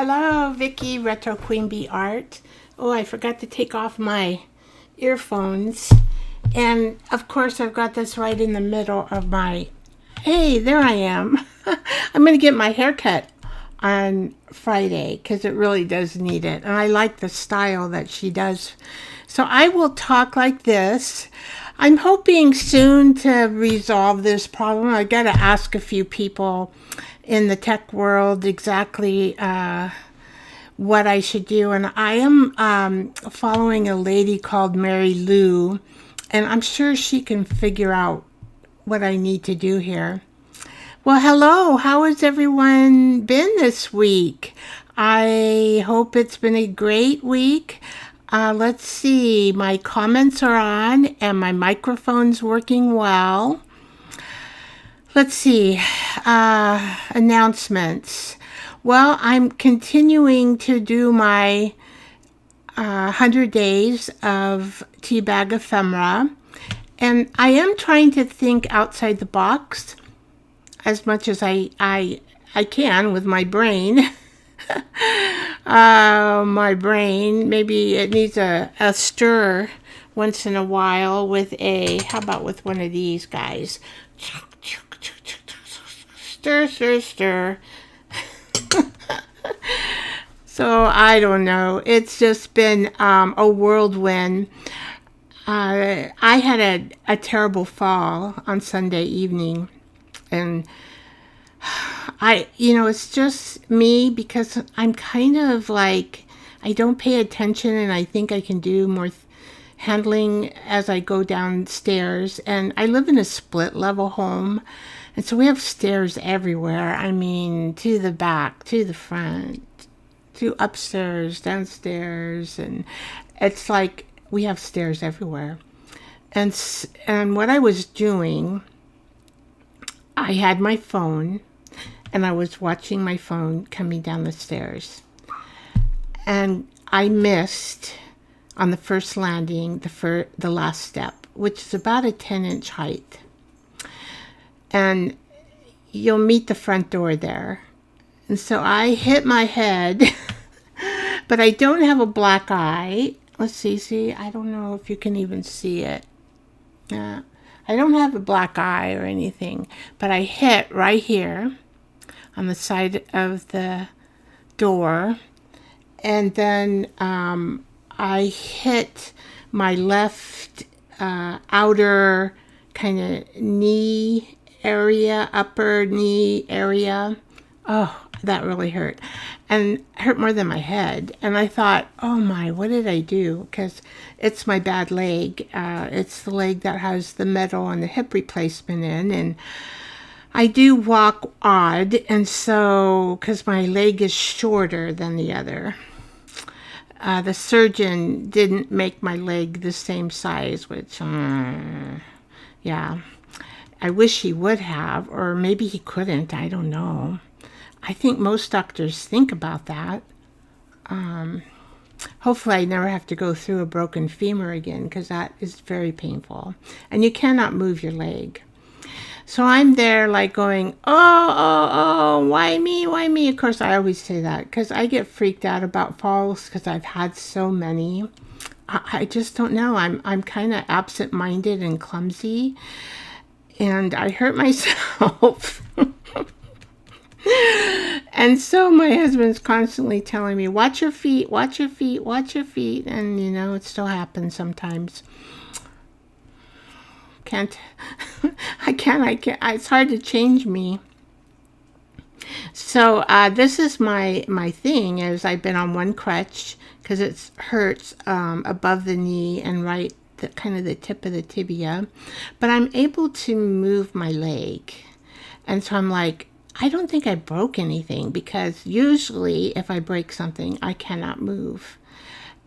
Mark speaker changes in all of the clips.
Speaker 1: Hello, Vicky, Retro Queen Bee Art. Oh, I forgot to take off my earphones. And of course, I've got this right in the middle of my. Hey, there I am. I'm going to get my hair cut on Friday because it really does need it. And I like the style that she does. So I will talk like this. I'm hoping soon to resolve this problem. I got to ask a few people in the tech world exactly what I should do. And I am following a lady called Mary Lou, and I'm sure she can figure out what I need to do here. Well, hello. How has everyone been this week? I hope it's been a great week. Let's see. My comments are on and my microphone's working well. Let's see. Announcements. Well, I'm continuing to do my 100 days of teabag ephemera. And I am trying to think outside the box as much as I can with my brain. My brain, maybe it needs a stir once in a while with how about with one of these guys? Stir, stir, stir. So I don't know. It's just been a whirlwind. I had a terrible fall on Sunday evening, and it's just me because I'm kind of like, I don't pay attention, and I think I can do more handling as I go downstairs. And I live in a split level home, and so we have stairs everywhere. I mean, to the back, to the front, to upstairs, downstairs, and it's like we have stairs everywhere. And what I was doing, I had my phone, and I was watching my phone coming down the stairs. And I missed on the first landing, the last step, which is about a 10-inch height. And you'll meet the front door there. And so I hit my head, but I don't have a black eye. Let's see, I don't know if you can even see it. I don't have a black eye or anything, but I hit right here on the side of the door. And then I hit my left outer kind of knee area, upper knee area. Oh, that really hurt. And hurt more than my head. And I thought, oh my, what did I do? Because it's my bad leg. It's the leg that has the metal and the hip replacement in. And I do walk odd. And so, because my leg is shorter than the other. The surgeon didn't make my leg the same size, which, yeah. I wish he would have, or maybe he couldn't. I don't know. I think most doctors think about that. Hopefully I never have to go through a broken femur again, because that is very painful. And you cannot move your leg. So I'm there like going, oh, why me, why me? Of course, I always say that because I get freaked out about falls because I've had so many. I just don't know. I'm kind of absent-minded and clumsy. And I hurt myself. And so my husband's constantly telling me, watch your feet, watch your feet, watch your feet. And, it still happens sometimes. I can't. It's hard to change me. So this is my thing, is I've been on one crutch because it hurts above the knee and right kind of the tip of the tibia. But I'm able to move my leg. And so I'm like, I don't think I broke anything, because usually if I break something, I cannot move.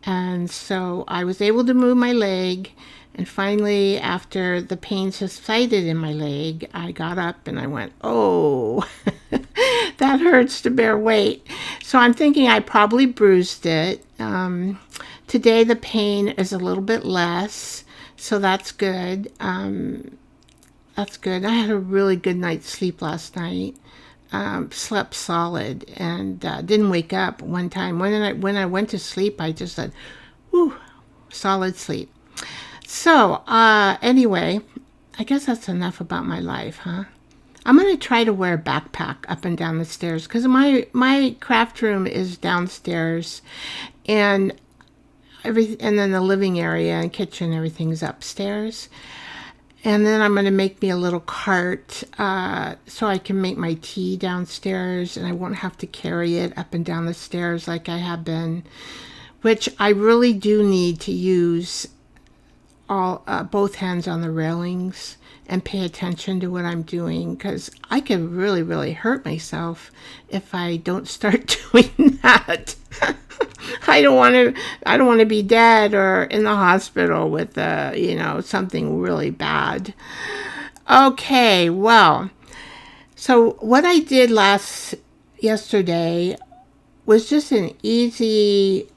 Speaker 1: And so I was able to move my leg. And finally, after the pain subsided in my leg, I got up and I went, oh, that hurts to bear weight. So I'm thinking I probably bruised it. Today the pain is a little bit less, so that's good. That's good. I had a really good night's sleep last night. slept solid and didn't wake up one time. When I went to sleep, I just said, "Whew, solid sleep." So anyway, I guess that's enough about my life, huh? I'm going to try to wear a backpack up and down the stairs because my craft room is downstairs, and and then the living area and kitchen, everything's upstairs. And then I'm going to make me a little cart so I can make my tea downstairs, and I won't have to carry it up and down the stairs like I have been, which I really do need to use both hands on the railings and pay attention to what I'm doing, because I can really, really hurt myself if I don't start doing that. I don't want to be dead or in the hospital with something really bad. Okay, well, so what I did yesterday was just an easy.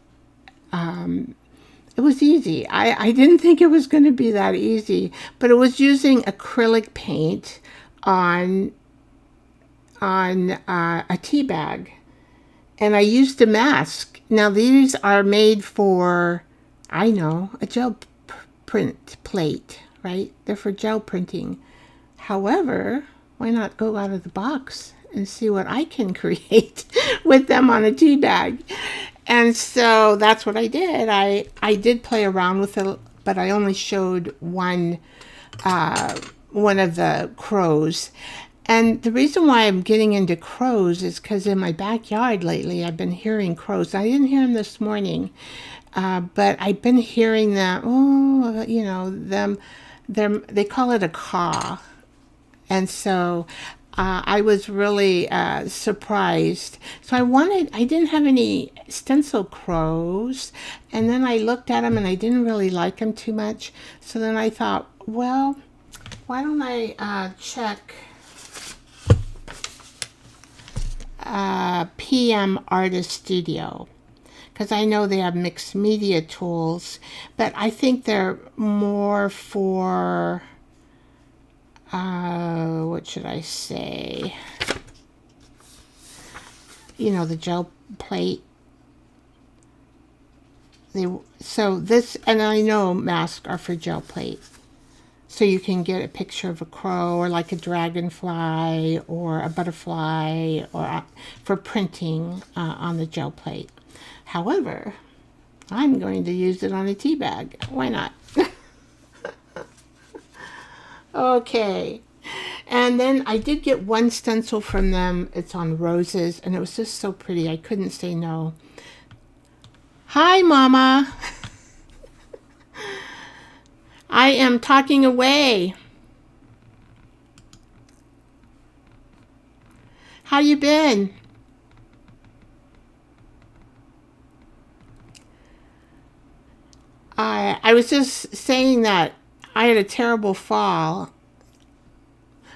Speaker 1: It was easy. I didn't think it was going to be that easy, but it was using acrylic paint on a tea bag, and I used a mask. Now these are made for, I know, a gel print plate, right? They're for gel printing. However, why not go out of the box and see what I can create with them on a tea bag? And so that's what I did. I did play around with it, but I only showed one of the crows. And the reason why I'm getting into crows is because in my backyard lately, I've been hearing crows. I didn't hear them this morning, but I've been hearing them. Oh, they call it a caw. And so I was really surprised. So I didn't have any stencil crows. And then I looked at them and I didn't really like them too much. So then I thought, well, why don't I check PM Artist Studio? Because I know they have mixed media tools, but I think they're more for, what should I say? The gel plate. And I know masks are for gel plate. So you can get a picture of a crow or like a dragonfly or a butterfly or for printing on the gel plate. However, I'm going to use it on a tea bag. Why not? Okay. And then I did get one stencil from them. It's on roses, and it was just so pretty. I couldn't say no. Hi, Mama. I am talking away. How you been? I was just saying that I had a terrible fall.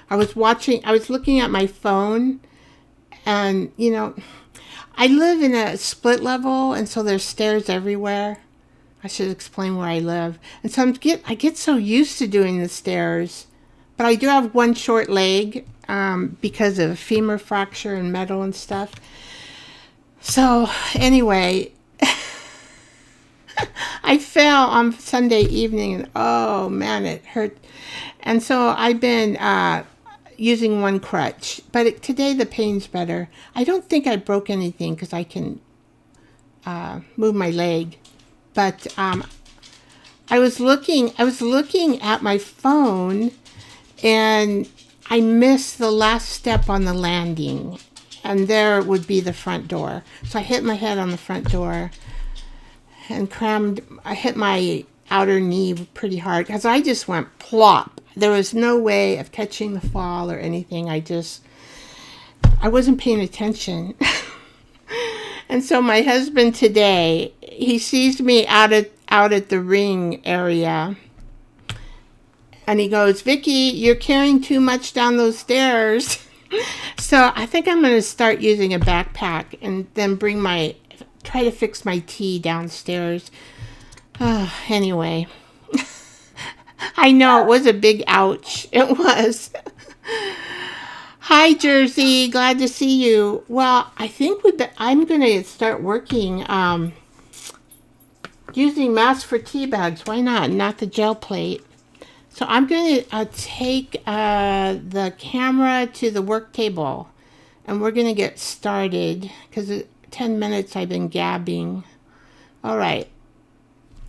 Speaker 1: I was looking at my phone, and I live in a split level, and so there's stairs everywhere. I should explain where I live. And so I get so used to doing the stairs, but I do have one short leg because of femur fracture and metal and stuff. So anyway, I fell on Sunday evening, and oh man, it hurt. And so I've been using one crutch, but today the pain's better. I don't think I broke anything because I can move my leg. But I was looking at my phone, and I missed the last step on the landing, and there would be the front door. So I hit my head on the front door and I hit my outer knee pretty hard because I just went plop. There was no way of catching the fall or anything. I wasn't paying attention. And so my husband today, he sees me out at the ring area, and he goes, "Vicky, you're carrying too much down those stairs." So I think I'm going to start using a backpack and then try to fix my tea downstairs. Anyway, I know it was a big ouch. It was. Hi, Jersey. Glad to see you. Well, I think I'm going to start working using masks for tea bags. Why not? Not the gel plate. So I'm going to take the camera to the work table, and we're going to get started because 10 minutes I've been gabbing. All right,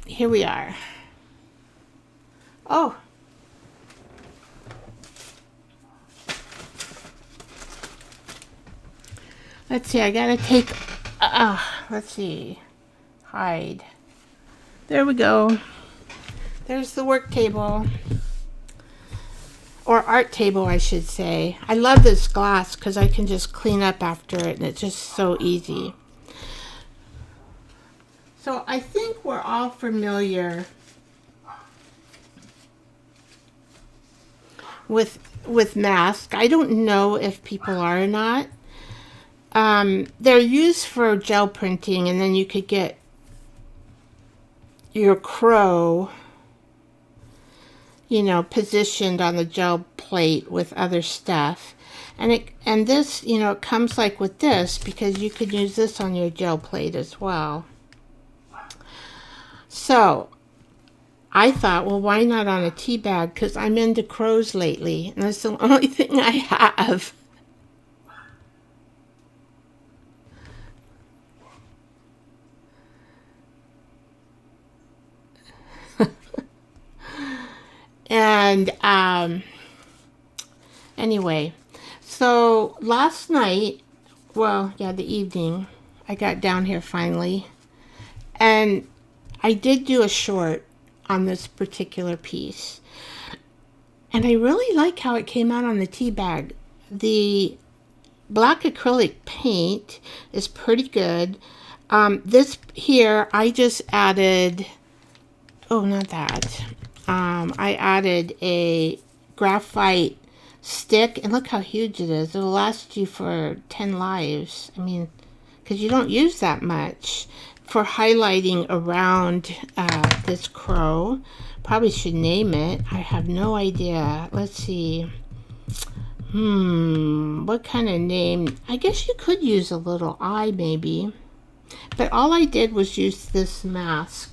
Speaker 1: here we are. Oh. Let's see, I gotta take, let's see, hide. There we go. There's the work table. Or art table, I should say. I love this glass because I can just clean up after it, and it's just so easy. So I think we're all familiar with masks. I don't know if people are or not. They're used for gel printing, and then you could get your crow, positioned on the gel plate with other stuff. And this, it comes like with this because you could use this on your gel plate as well. So I thought, well, why not on a tea bag? Because I'm into crows lately, and that's the only thing I have. And anyway, so last night, the evening, I got down here finally, and I did do a short on this particular piece. And I really like how it came out on the tea bag. The black acrylic paint is pretty good. This here, I just added, not that. I added a graphite stick, and look how huge it is. It'll last you for 10 lives. I mean, because you don't use that much. For highlighting around this crow. Probably should name it. I have no idea. Let's see. What kind of name? I guess you could use a little eye maybe. But all I did was use this mask.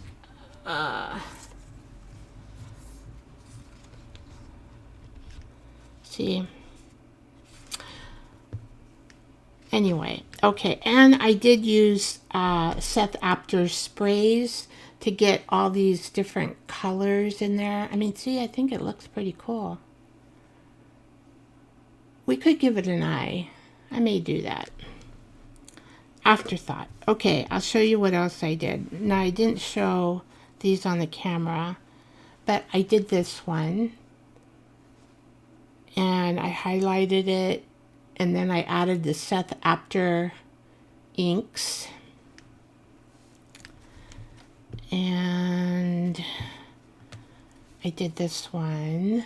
Speaker 1: See. Anyway, okay, and I did use Seth Apter's sprays to get all these different colors in there. I mean, see, I think it looks pretty cool. We could give it an eye. I may do that. Afterthought. Okay, I'll show you what else I did. Now, I didn't show these on the camera, but I did this one. And I highlighted it. And then I added the Seth Apter inks. And I did this one.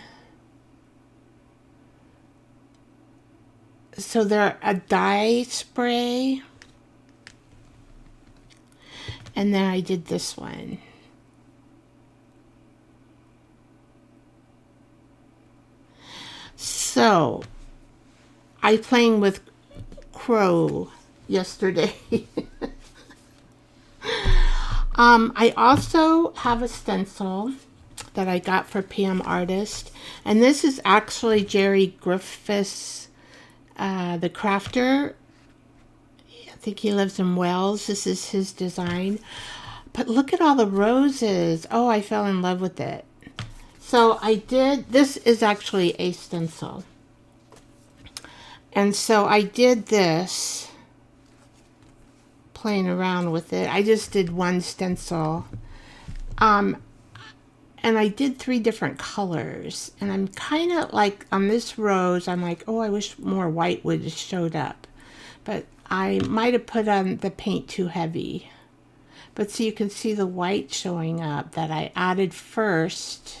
Speaker 1: So they're a dye spray. And then I did this one. So I playing with crow yesterday. I also have a stencil that I got for PM Artist, and this is actually Jerry Griffiths, the crafter. I think he lives in Wales. This is his design. But look at all the roses. Oh, I fell in love with it. So this is actually a stencil. And so I did this, playing around with it. I just did one stencil. And I did 3 different colors. And I'm kind of like, on this rose, I'm like, oh, I wish more white would have showed up. But I might have put on the paint too heavy. But so you can see the white showing up that I added first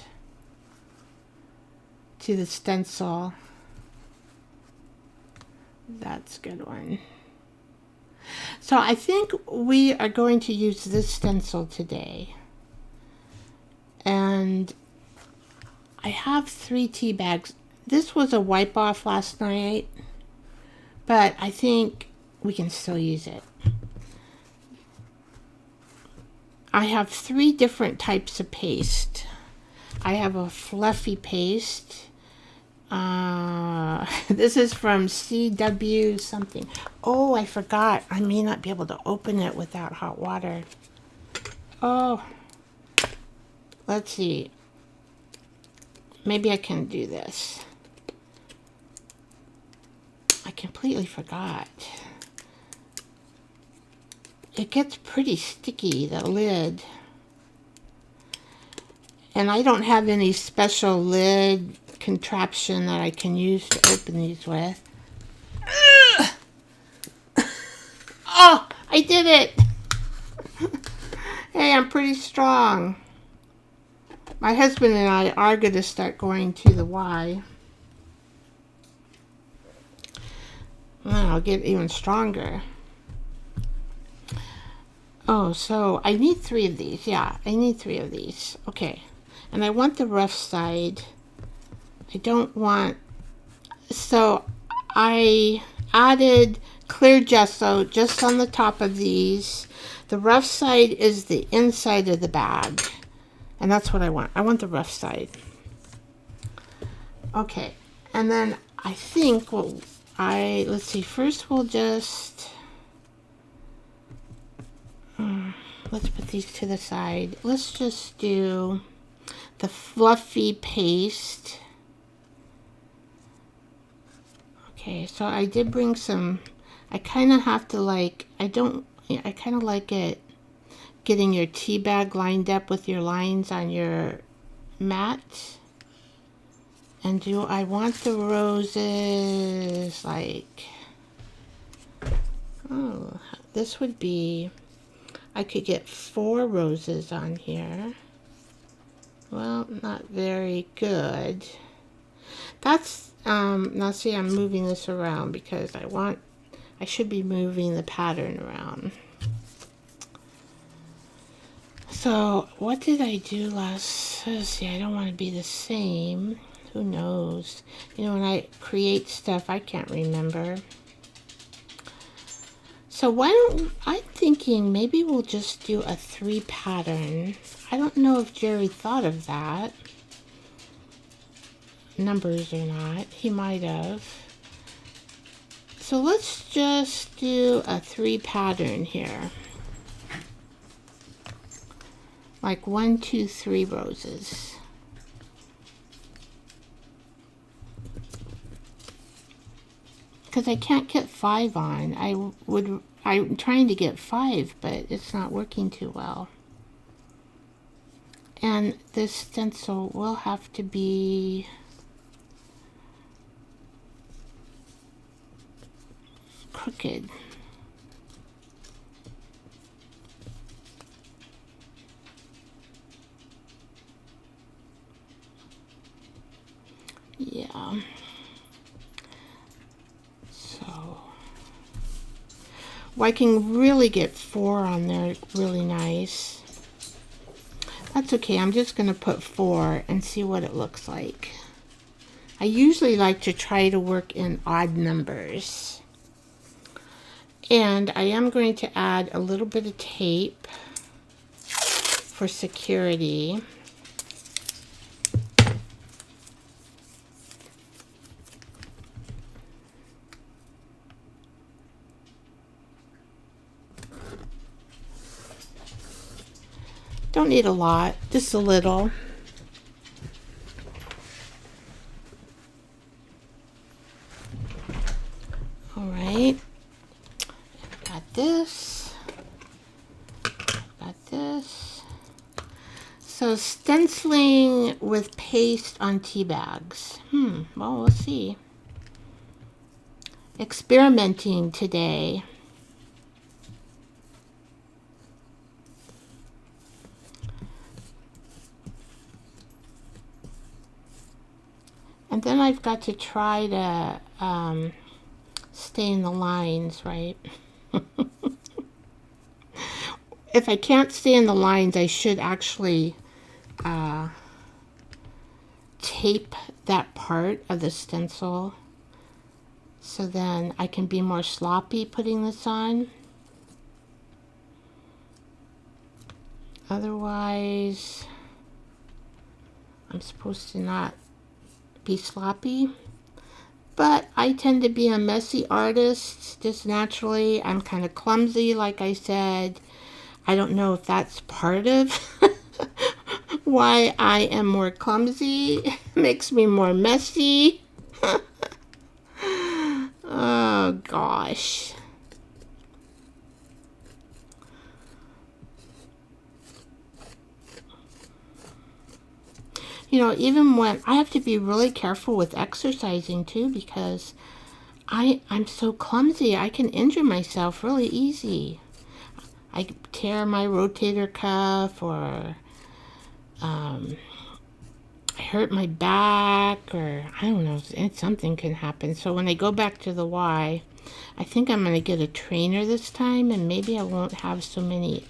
Speaker 1: to the stencil. That's a good one. So I think we are going to use this stencil today. And I have 3 tea bags. This was a wipe off last night. but I think we can still use it. I have 3 different types of paste. I have a fluffy paste. This is from CW something. Oh, I forgot. I may not be able to open it without hot water. Oh, let's see. Maybe I can do this. I completely forgot. It gets pretty sticky, the lid. And I don't have any special lid contraption that I can use to open these with. Oh, I did it! Hey, I'm pretty strong. My husband and I are going to start going to the Y. Well, I'll get even stronger. Oh, so I need 3 of these. Yeah, I need 3 of these. Okay. And I want the rough side. I don't want... So I added clear gesso just on the top of these. The rough side is the inside of the bag. And that's what I want. I want the rough side. Okay. And then I think let's see. First we'll just... let's put these to the side. Let's just do the fluffy paste. Okay, so I did bring some, I kind of have to like, I kind of like it getting your tea bag lined up with your lines on your mat. And do I want the roses like, oh, this would be, I could get 4 roses on here. Well, not very good. That's, now see, I'm moving this around because I should be moving the pattern around. So, what did I do last? Let's see, I don't want to be the same. Who knows? You know, when I create stuff, I can't remember. So I'm thinking maybe we'll just do a 3 pattern. I don't know if Jerry thought of that. Numbers or not. He might have. So let's just do a 3 pattern here. Like 1, 2, 3 roses. Because I can't get 5 on. I'm trying to get 5, but it's not working too well. And this stencil will have to be crooked. Yeah. So, well, I can really get 4 on there really nice. That's okay. I'm just going to put 4 and see what it looks like. I usually like to try to work in odd numbers. And I am going to add a little bit of tape for security. Don't need a lot, just a little. All right, got this, got this. So stenciling with paste on tea bags. Well, we'll see. Experimenting today. And then I've got to try to stay in the lines, right? If I can't stay in the lines, I should actually tape that part of the stencil so then I can be more sloppy putting this on. Otherwise, I'm supposed to not be sloppy. But I tend to be a messy artist just naturally. I'm kind of clumsy, like I said. I don't know if that's part of why I am more clumsy. Makes me more messy. Oh gosh. You know, even when I have to be really careful with exercising too, because I'm so clumsy. I can injure myself really easy. I tear my rotator cuff, or I hurt my back, or I don't know, something can happen. So when I go back to the Y, I think I'm going to get a trainer this time, and maybe I won't have so many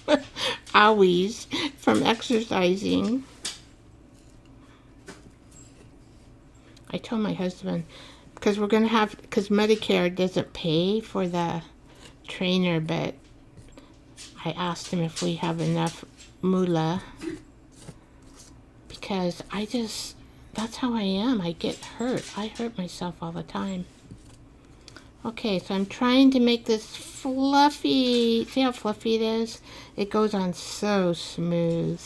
Speaker 1: owies from exercising. I told my husband, because Medicare doesn't pay for the trainer, but I asked him if we have enough moolah, because that's how I am. I get hurt. I hurt myself all the time. Okay, so I'm trying to make this fluffy. See how fluffy it is? It goes on so smooth.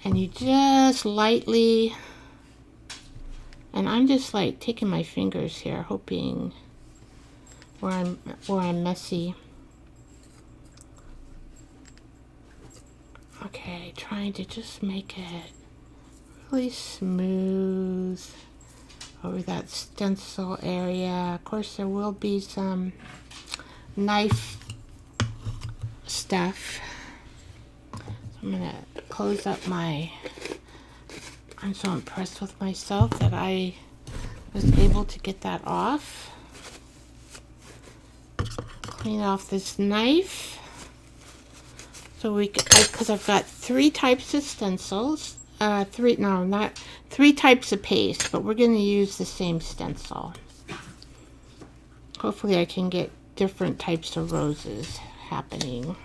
Speaker 1: And you just lightly, and I'm just like taking my fingers here, hoping where I'm messy. Okay, trying to just make it really smooth over that stencil area. Of course, there will be some knife stuff. I'm gonna close up I'm so impressed with myself that I was able to get that off. Clean off this knife. So because I've got 3 types of stencils. 3 types of paste, but we're gonna use the same stencil. Hopefully I can get different types of roses happening.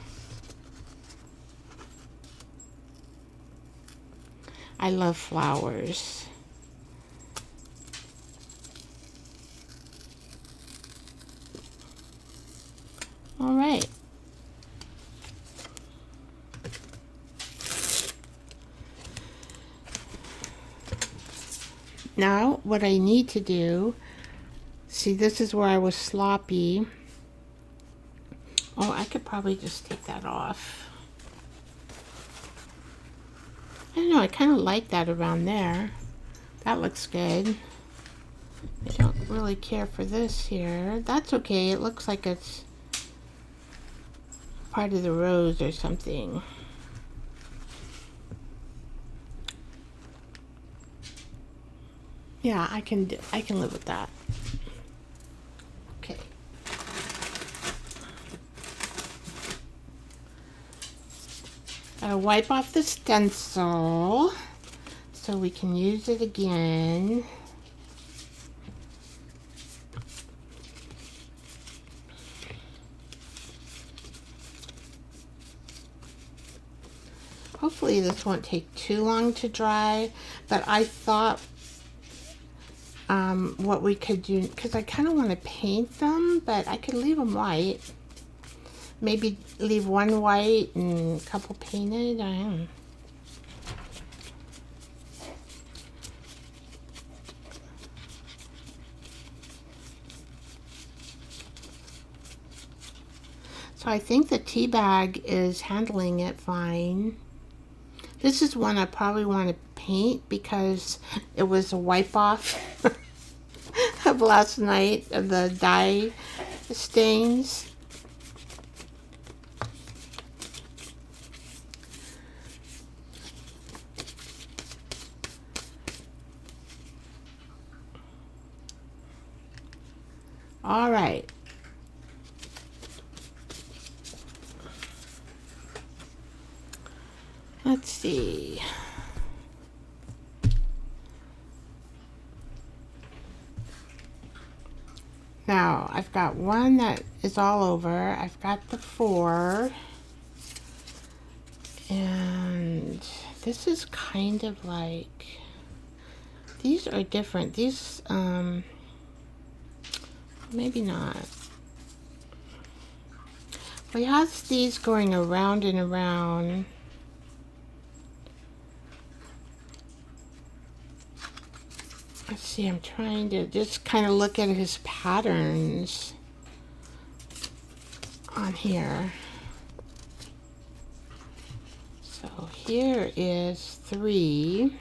Speaker 1: I love flowers. All right. Now, what I need to do, see, this is where I was sloppy. Oh, I could probably just take that off. I don't know, I kind of like that around there. That looks good. I don't really care for this here. That's okay, it looks like it's part of the rose or something. Yeah, I can live with that. Okay. I'll wipe off the stencil so we can use it again. Hopefully this won't take too long to dry, but I thought what we could do, because I kind of want to paint them, but I could leave them white. Maybe leave one white and a couple painted. I don't know. So I think the tea bag is handling it fine. This is one I probably want to paint because it was a wipe off of last night of the dye stains. All right. Let's see. Now, I've got one that is all over. I've got the 4. And this is kind of like, these are different. These, maybe not. Well, he has these going around and around. Let's see, I'm trying to just kind of look at his patterns on here. So here is 3.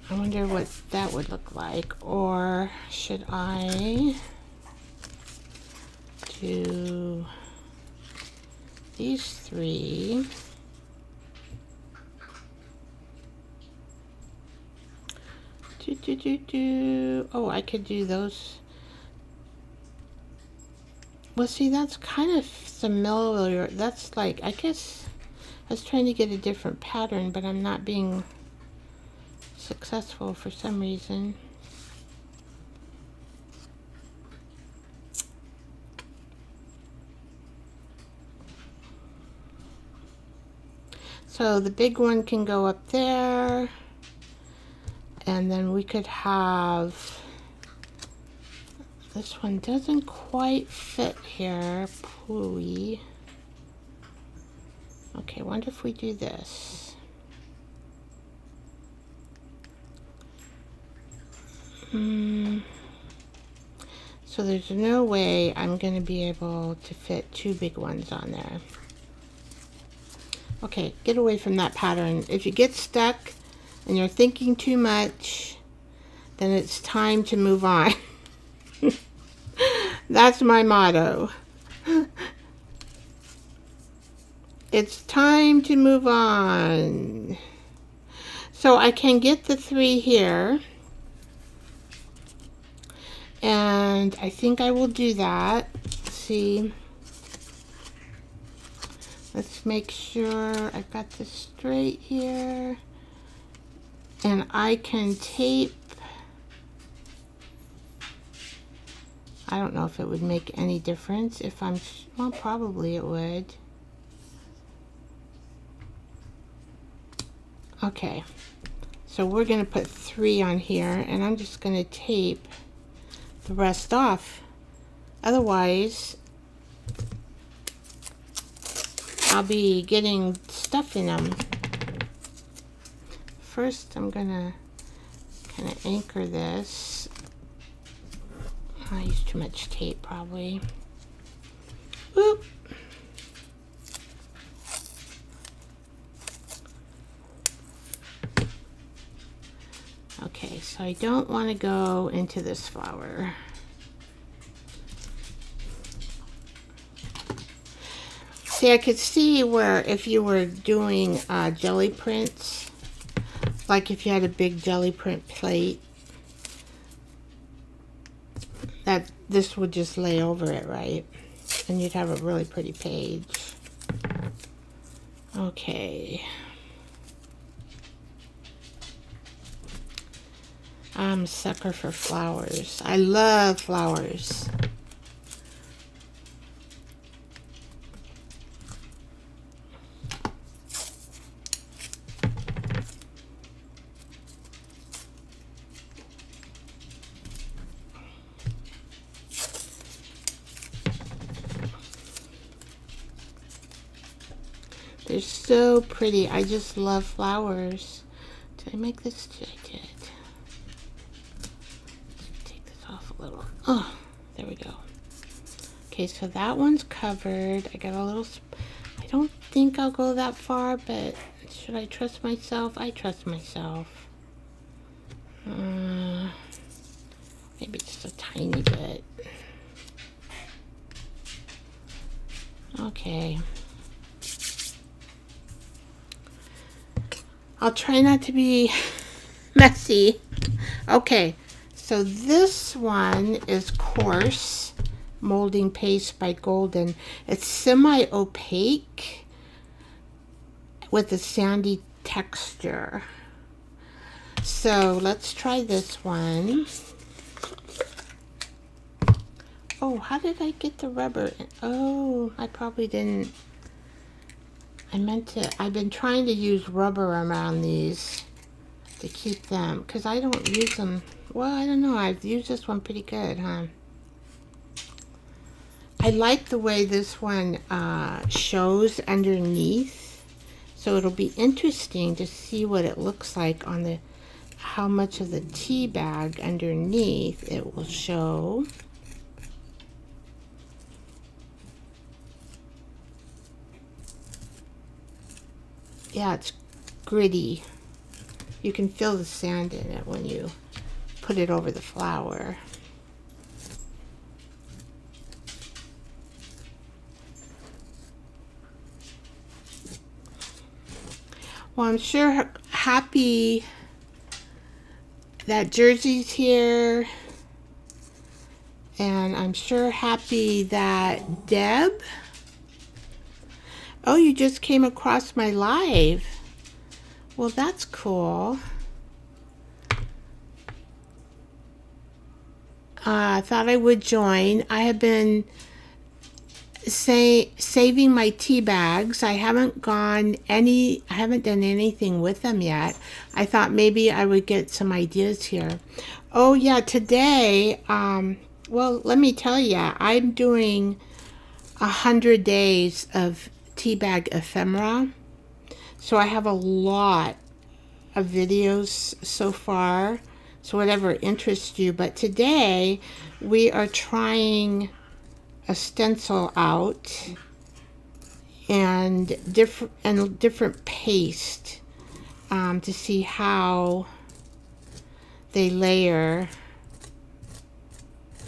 Speaker 1: I wonder what that would look like. Or should I do these 3? Oh, I could do those. Well, see, that's kind of familiar. That's like, I guess I was trying to get a different pattern, but I'm not being successful for some reason. So the big one can go up there. And then we could have, this one doesn't quite fit here. Pooey. Okay, I wonder if we do this. So there's no way I'm going to be able to fit 2 big ones on there. Okay, get away from that pattern. If you get stuck and you're thinking too much, then it's time to move on. That's my motto. It's time to move on. So I can get the 3 here. And I think I will do that. Let's see. Let's make sure I've got this straight here. And I can tape. I don't know if it would make any difference if I'm, well, probably it would. Okay, so we're going to put 3 on here, and I'm just going to tape the rest off. Otherwise, I'll be getting stuff in them. First, I'm going to kind of anchor this. I used too much tape, probably. Whoop. Okay, so I don't want to go into this flower. See, I could see where if you were doing jelly prints, like if you had a big jelly print plate, that this would just lay over it, right? And you'd have a really pretty page. Okay. I'm a sucker for flowers. I love flowers. They're so pretty. I just love flowers. Did I make this? I did. Take this off a little. Oh, there we go. Okay, so that one's covered. I got a little, I don't think I'll go that far, but should I trust myself? I trust myself. Maybe just a tiny bit. Okay. I'll try not to be messy. Okay, so this one is coarse molding paste by Golden. It's semi-opaque with a sandy texture. So let's try this one. Oh, how did I get the rubber? Oh, I probably didn't. I meant to. I've been trying to use rubber around these to keep them, because I don't use them. Well, I don't know. I've used this one pretty good, huh? I like the way this one shows underneath. So it'll be interesting to see what it looks like on the, how much of the tea bag underneath it will show. Yeah, it's gritty. You can feel the sand in it when you put it over the flour. Well, I'm sure happy that Jersey's here. And I'm sure happy that Deb. Oh, you just came across my live. Well, that's cool. I thought I would join. I have been saving my tea bags. I haven't done anything with them yet. I thought maybe I would get some ideas here. Oh yeah, today, well, let me tell you, I'm doing 100 days of tea bag ephemera. So I have a lot of videos so far. So whatever interests you. But today we are trying a stencil out and different paste to see how they layer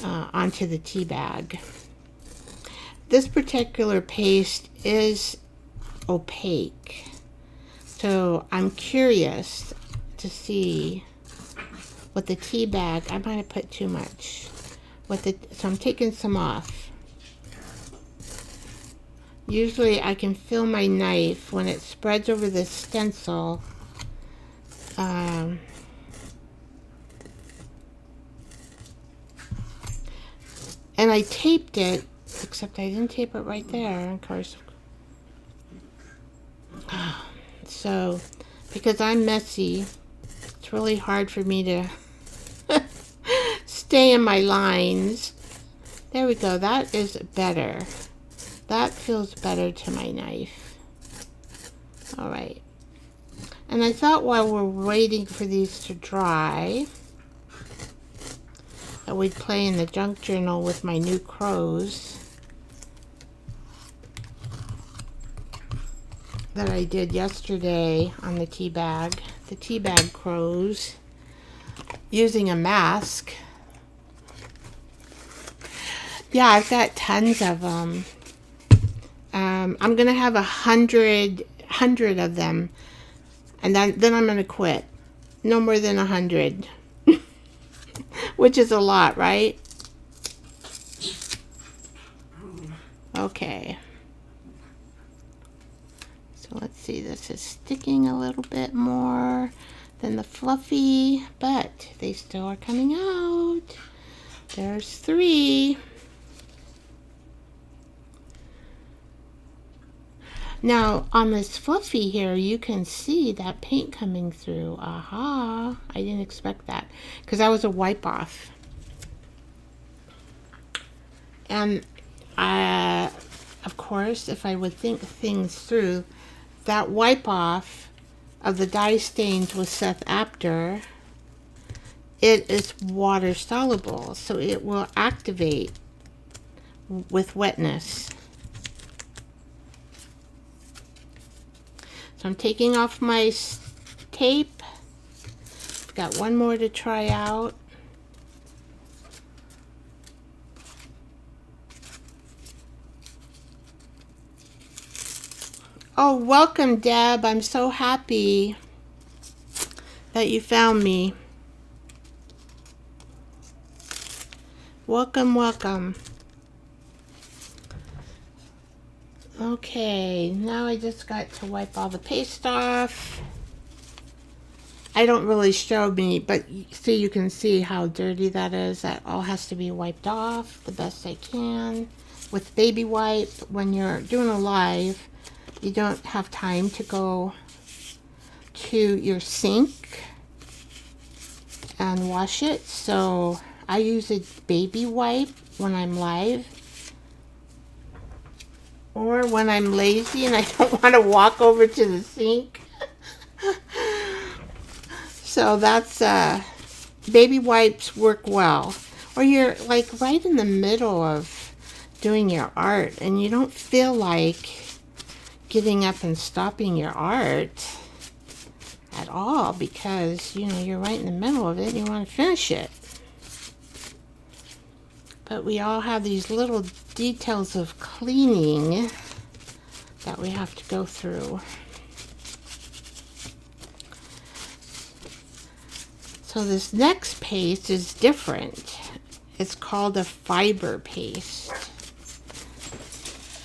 Speaker 1: onto the tea bag. This particular paste is opaque, so I'm curious to see what the tea bag, I might have put too much, so I'm taking some off. Usually I can feel my knife when it spreads over the stencil. And I taped it, except I didn't tape it right there, of course. So, because I'm messy, it's really hard for me to stay in my lines. There we go. That is better. That feels better to my knife. All right. And I thought while we're waiting for these to dry, that we'd play in the junk journal with my new crows that I did yesterday on the tea bag crows, using a mask. Yeah, I've got tons of them. I'm gonna have 100 of them, and then I'm gonna quit. No more than 100, which is a lot, right? Okay. So let's see, this is sticking a little bit more than the fluffy, but they still are coming out. There's 3. Now, on this fluffy here, you can see that paint coming through. Aha, I didn't expect that, because that was a wipe off. And of course, if I would think things through, that wipe off of the dye stains with Seth Apter, it is water soluble, so it will activate with wetness. So I'm taking off my tape. I've got one more to try out. Oh, welcome, Deb. I'm so happy that you found me. Welcome, welcome. Okay, now I just got to wipe all the paste off. I don't really show me, but see, you can see how dirty that is. That all has to be wiped off the best I can with baby wipe. When you're doing a live, you don't have time to go to your sink and wash it, so I use a baby wipe when I'm live, or when I'm lazy and I don't want to walk over to the sink. So that's baby wipes work well. Or you're like right in the middle of doing your art and you don't feel like getting up and stopping your art at all, because you know you're right in the middle of it and you want to finish it. But we all have these little details of cleaning that we have to go through. So this next paste is different. It's called a fiber paste.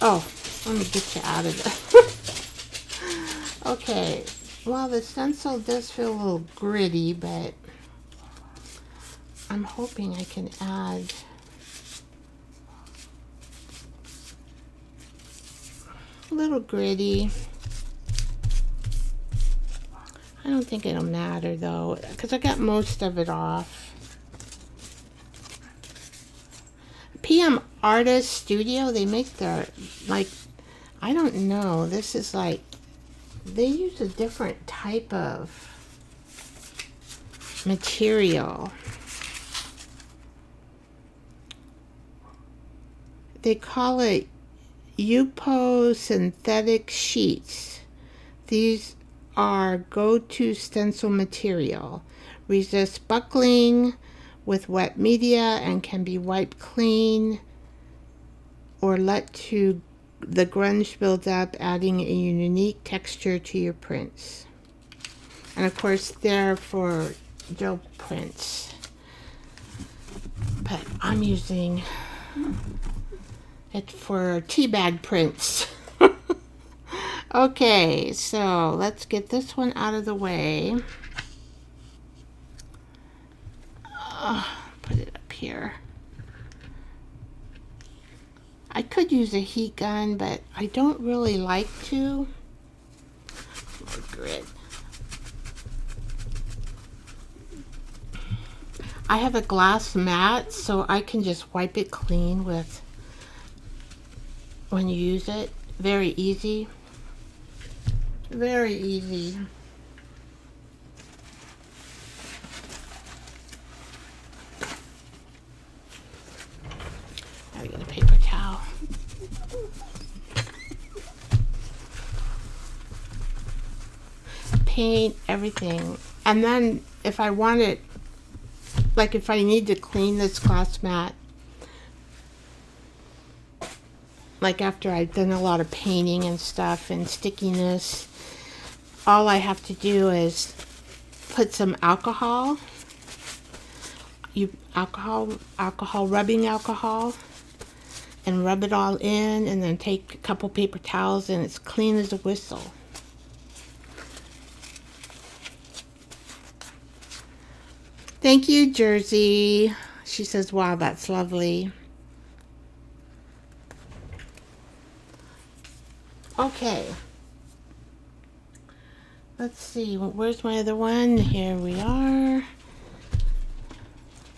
Speaker 1: Oh, let me get you out of it. Okay, well, the stencil does feel a little gritty, but I'm hoping I can add a little gritty. I don't think it'll matter though, because I got most of it off. PM Artist Studio, they make their, like, I don't know, this is like, they use a different type of material. They call it Yupo synthetic sheets. These are go-to stencil material. Resist buckling with wet media and can be wiped clean or let to the grunge build up, adding a unique texture to your prints. And of course they're for gel prints, but I'm using it for teabag prints. Okay, so let's get this one out of the way. Put it up here. I could use a heat gun, but I don't really like to. More grit. I have a glass mat, so I can just wipe it clean with when you use it. Very easy. Very easy. I get a paper towel. Paint everything. And then if I want it, like if I need to clean this glass mat, like after I've done a lot of painting and stuff and stickiness, all I have to do is put some alcohol, rubbing alcohol, and rub it all in, and then take a couple paper towels, and it's clean as a whistle. Thank you, Jersey. She says, wow, that's lovely. Okay. Let's see, where's my other one? Here we are.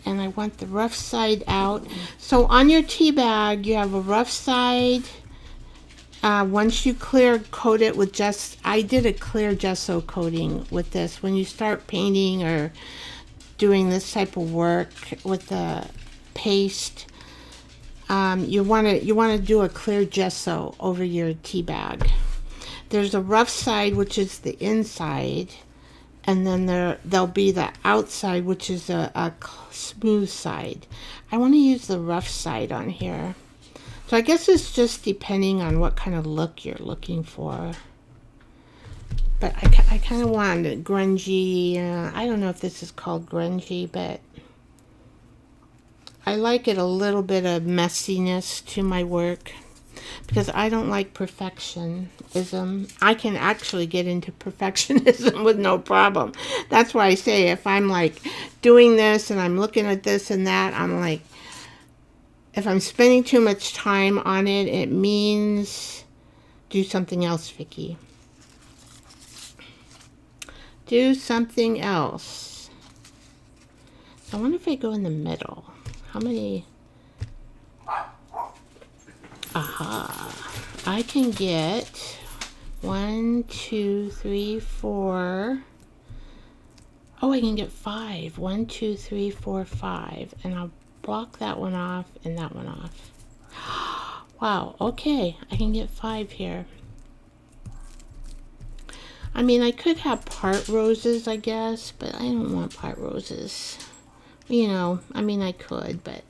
Speaker 1: And I want the rough side out. So on your tea bag, you have a rough side. Once you clear coat it with I did a clear gesso coating with this. When you start painting or doing this type of work with the paste, you want to do a clear gesso over your tea bag. There's a rough side, which is the inside, and then there'll be the outside, which is a smooth side. I want to use the rough side on here. So I guess it's just depending on what kind of look you're looking for. But I kind of want a grungy, I don't know if this is called grungy, but I like it a little bit of messiness to my work. because I don't like perfectionism. I can actually get into perfectionism with no problem. That's why I say if I'm like doing this and I'm looking at this and that, I'm like, if I'm spending too much time on it, it means do something else, Vicky. Do something else. I wonder if I go in the middle. How many? Aha. I can get 1, 2, 3, 4. Oh, I can get 5. 1, 2, 3, 4, 5. And I'll block that one off and that one off. Wow, okay. I can get 5 here. I mean, I could have part roses, I guess, but I don't want part roses. You know, I mean, I could, but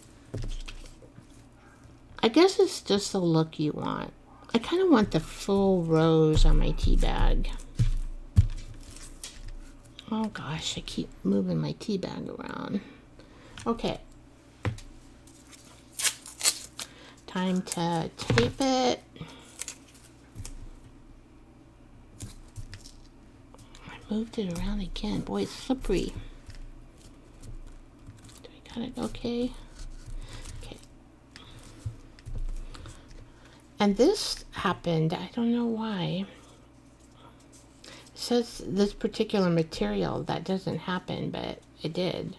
Speaker 1: I guess it's just the look you want. I kind of want the full rose on my tea bag. Oh gosh, I keep moving my tea bag around. Okay. Time to tape it. I moved it around again. Boy, it's slippery. Do we got it okay? Okay. And this happened, I don't know why. It says this particular material, that doesn't happen, but it did.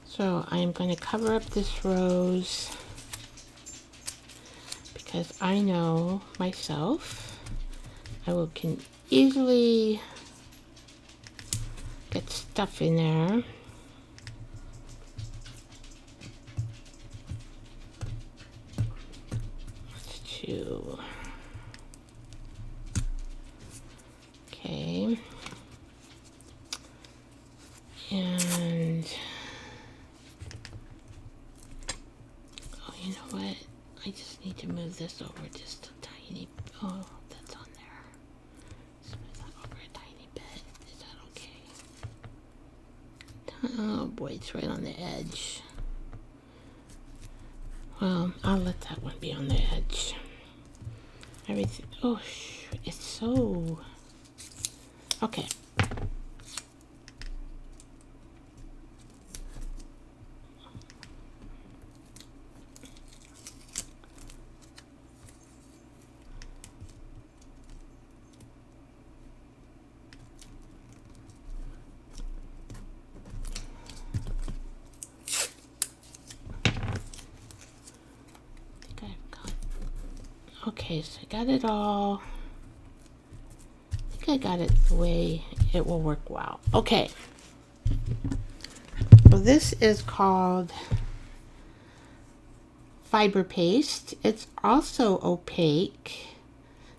Speaker 1: So I'm going to cover up this rose because I know myself I can easily get stuff in there. Let's do. Okay. And oh, you know what? I just need to move this over just a tiny. Oh, that's on there. Just move that over a tiny bit. Is that okay? Oh boy, it's right on the edge. Well, I'll let that one be on the edge. Everything. Oh, it's so. Okay. Okay, so I got it all. I think I got it the way it will work well. Okay. So this is called fiber paste. It's also opaque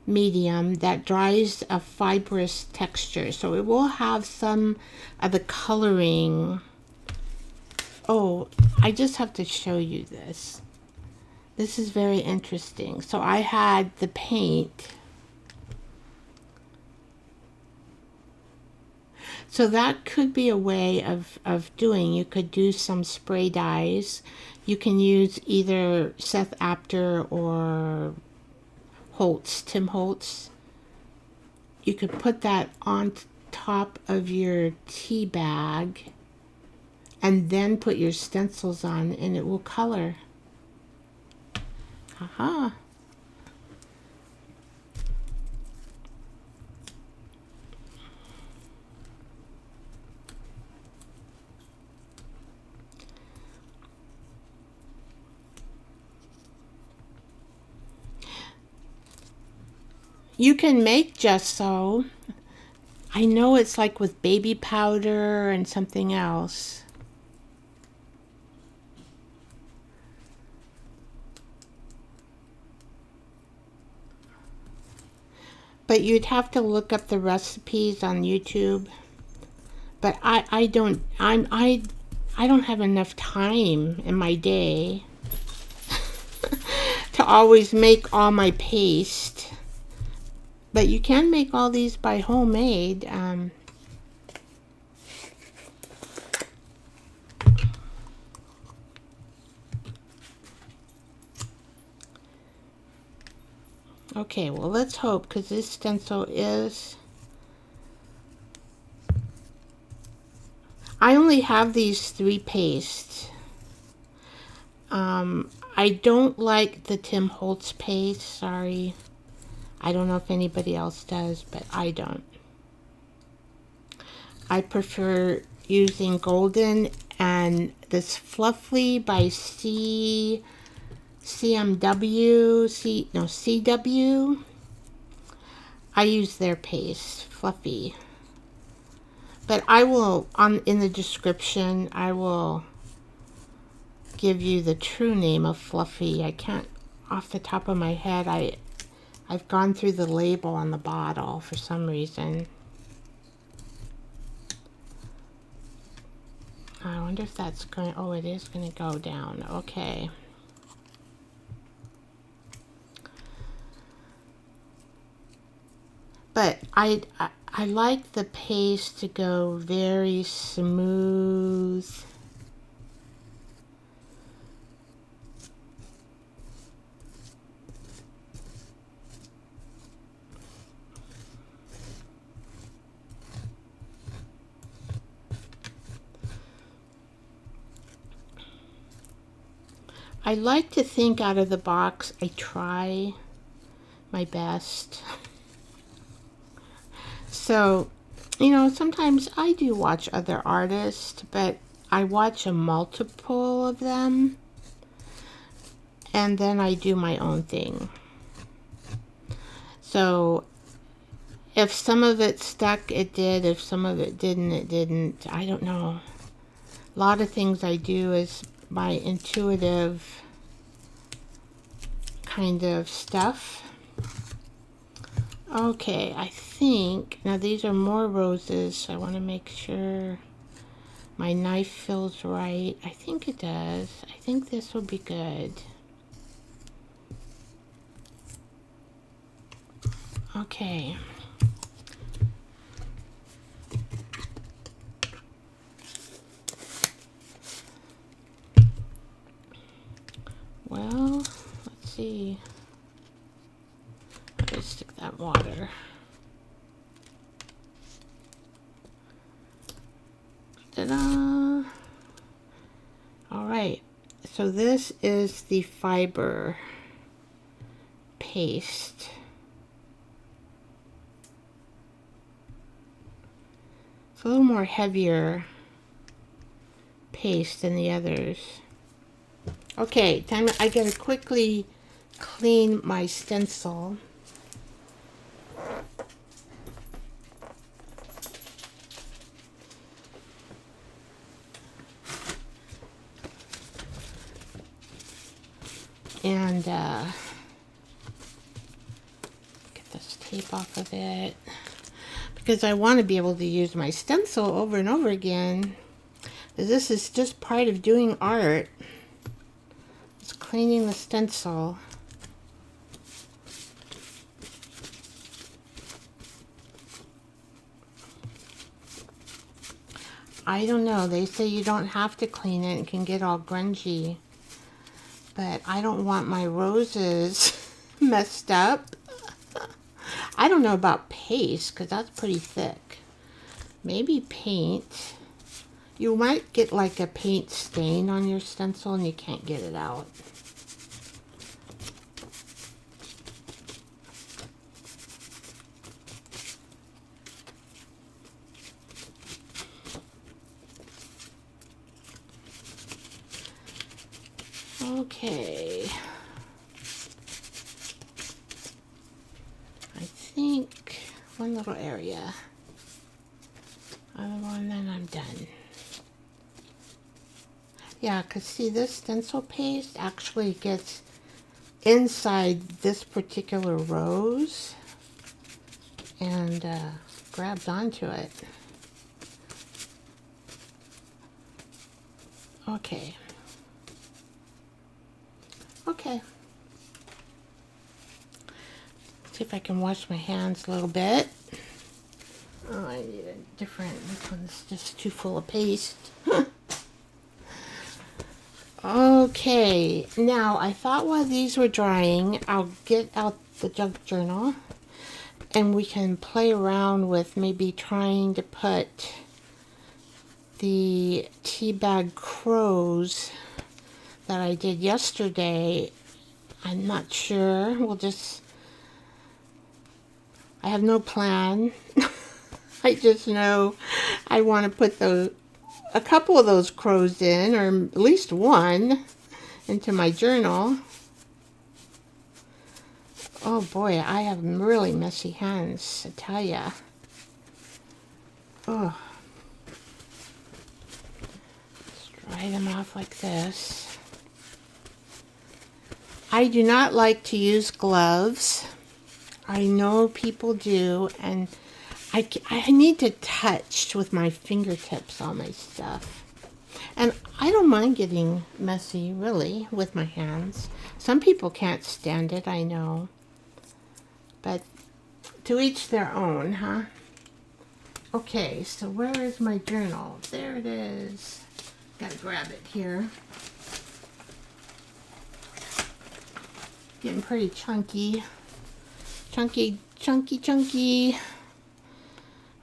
Speaker 1: medium that dries a fibrous texture. So it will have some of the coloring. Oh, I just have to show you this. This is very interesting. So I had the paint. So that could be a way of doing. You could do some spray dyes. You can use either Seth Apter or Tim Holtz. You could put that on top of your tea bag and then put your stencils on and it will color. Aha. You can make gesso. I know it's like with baby powder and something else. But you'd have to look up the recipes on YouTube. But I don't have enough time in my day to always make all my paste. But you can make all these by homemade. Okay, well, let's hope, because this stencil is... I only have these 3 pastes. I don't like the Tim Holtz paste, sorry. I don't know if anybody else does, but I don't. I prefer using Golden and this Fluffy by CMW, CW. I use their paste, Fluffy. But I will, in the description, I will give you the true name of Fluffy. I can't, off the top of my head, I've gone through the label on the bottle for some reason. I wonder if that's going, oh, it is going to go down. Okay. But I like the paste to go very smooth. I like to think out of the box. I try my best. So, you know, sometimes I do watch other artists, but I watch a multiple of them, and then I do my own thing. So, if some of it stuck, it did. If some of it didn't, it didn't. I don't know. A lot of things I do is my intuitive kind of stuff. Okay, I think, now these are more roses, so I want to make sure my knife feels right. I think it does. I think this will be good. Okay. Well, let's see. Let's stick that water. Ta-da! All right. So this is the fiber paste. It's a little more heavier paste than the others. Okay, time. I gotta quickly clean my stencil. And get this tape off of it, because I want to be able to use my stencil over and over again. This is just part of doing art. It's cleaning the stencil. I don't know. They say you don't have to clean it. It can get all grungy. But I don't want my roses messed up. I don't know about paste, because that's pretty thick. Maybe paint. You might get like a paint stain on your stencil and you can't get it out. Okay. I think one little area. Other one, then I'm done. Yeah, because see, this stencil paste actually gets inside this particular rose and grabs onto it. Okay. Okay. See if I can wash my hands a little bit. Oh, I need a different, this one's just too full of paste. Okay. Okay, now I thought while these were drying, I'll get out the junk journal and we can play around with maybe trying to put the teabag crows that I did yesterday. I'm not sure. I have no plan. I just know I want to put a couple of those crows in, or at least one, into my journal. Oh boy, I have really messy hands, I tell ya. Oh. Let's dry them off like this. I do not like to use gloves. I know people do, and I need to touch with my fingertips all my stuff. And I don't mind getting messy, really, with my hands. Some people can't stand it, I know. But to each their own, huh? Okay, so where is my journal? There it is. Gotta grab it here. Getting pretty chunky. Chunky, chunky, chunky.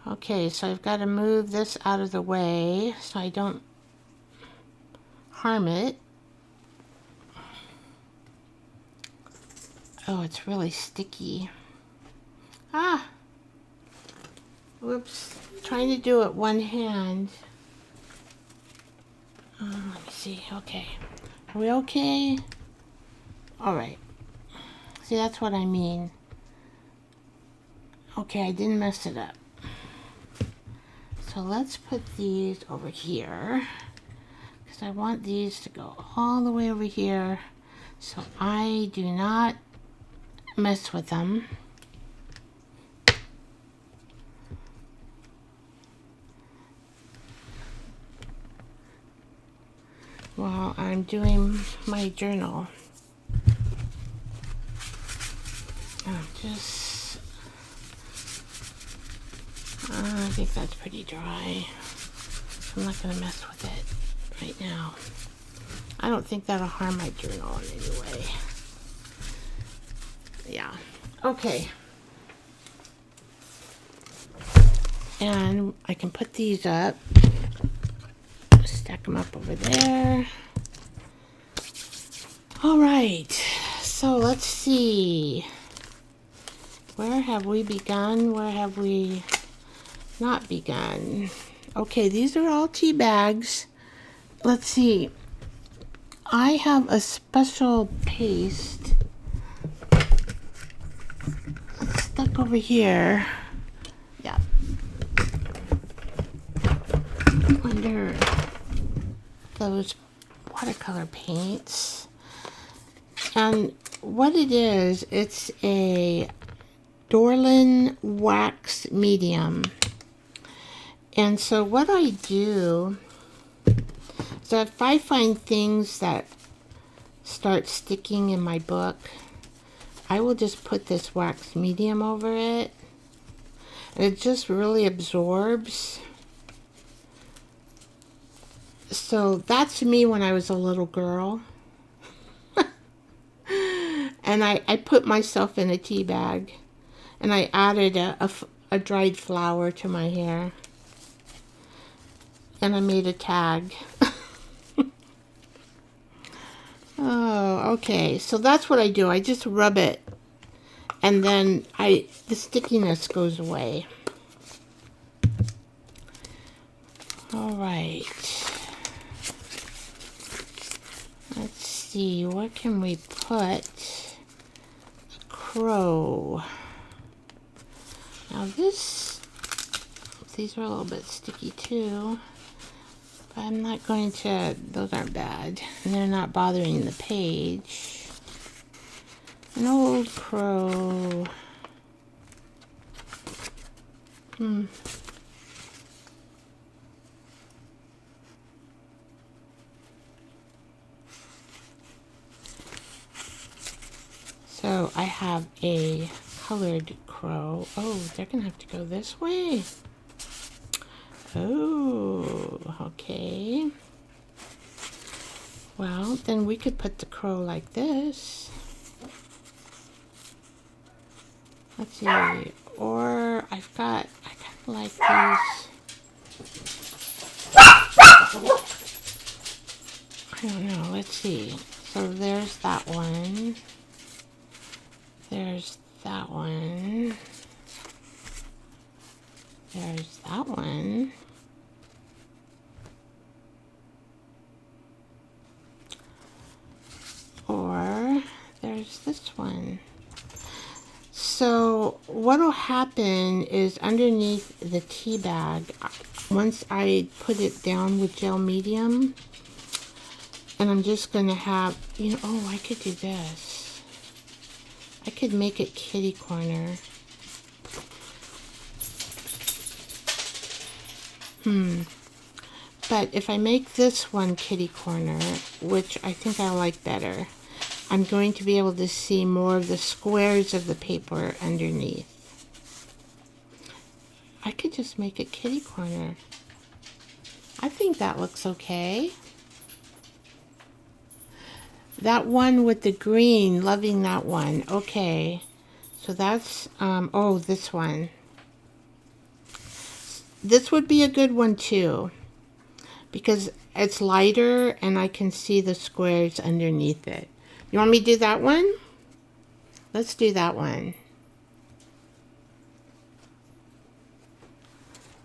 Speaker 1: Okay, so I've got to move this out of the way so I don't harm it. Oh, it's really sticky. Ah! Whoops. Trying to do it one hand. Let me see. Okay. Are we okay? Alright. See, that's what I mean. Okay, I didn't mess it up. So let's put these over here, because I want these to go all the way over here so I do not mess with them. While I'm doing my journal. I think that's pretty dry. I'm not going to mess with it right now. I don't think that'll harm my journal in any way. Yeah. Okay. And I can put these up. Stack them up over there. All right. So let's see. Where have we begun? Where have we not begun? Okay, these are all tea bags. Let's see. I have a special paste stuck over here. Yeah. Under those watercolor paints. And what it is, it's a Dorland wax medium. And so what I do is if I find things that start sticking in my book, I will just put this wax medium over it. And it just really absorbs. So that's me when I was a little girl. And I put myself in a tea bag. And I added a dried flower to my hair. And I made a tag. Oh, okay. So that's what I do. I just rub it. And then the stickiness goes away. All right. Let's see. What can we put? A crow. Now these are a little bit sticky too. But I'm not going to, those aren't bad. And they're not bothering the page. An old crow. So I have a colored crow. Oh, they're gonna have to go this way. Oh, okay. Well, then we could put the crow like this. Let's see. Or I kind of like these. I don't know. Let's see. So there's that one. There's that one. There's that one. Or there's this one. So what'll happen is underneath the tea bag, once I put it down with gel medium, and I'm just gonna have, you know, oh, I could do this. I could make it kitty corner. But if I make this one kitty corner, which I think I like better, I'm going to be able to see more of the squares of the paper underneath. I could just make it kitty corner. I think that looks okay. That one with the green, loving that one. Okay. So that's, oh, this one. This would be a good one too, because it's lighter and I can see the squares underneath it. You want me to do that one? Let's do that one.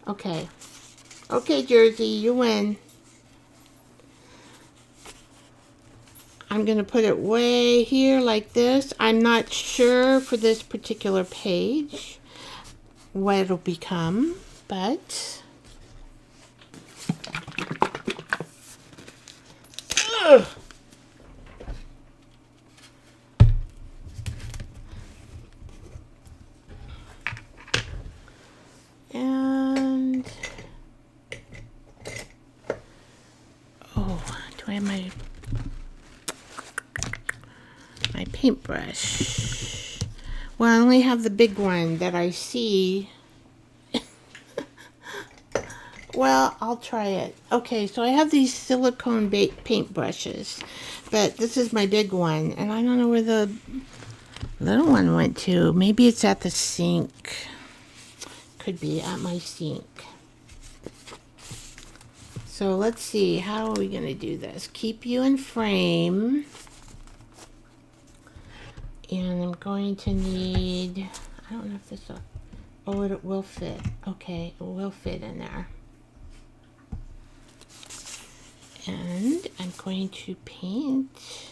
Speaker 1: Okay. Okay, Jersey, you win. I'm going to put it way here like this. I'm not sure for this particular page what it'll become, but ugh. And oh, do I have my paintbrush? Well, I only have the big one that I see. Well, I'll try it. Okay, so I have these silicone paint brushes, but this is my big one, and I don't know where the little one went to. Maybe it's at the sink. Could be at my sink. So let's see, how are we going to do this? Keep you in frame. And I'm going to need, I don't know if this will, oh, it will fit. Okay, it will fit in there. And I'm going to paint.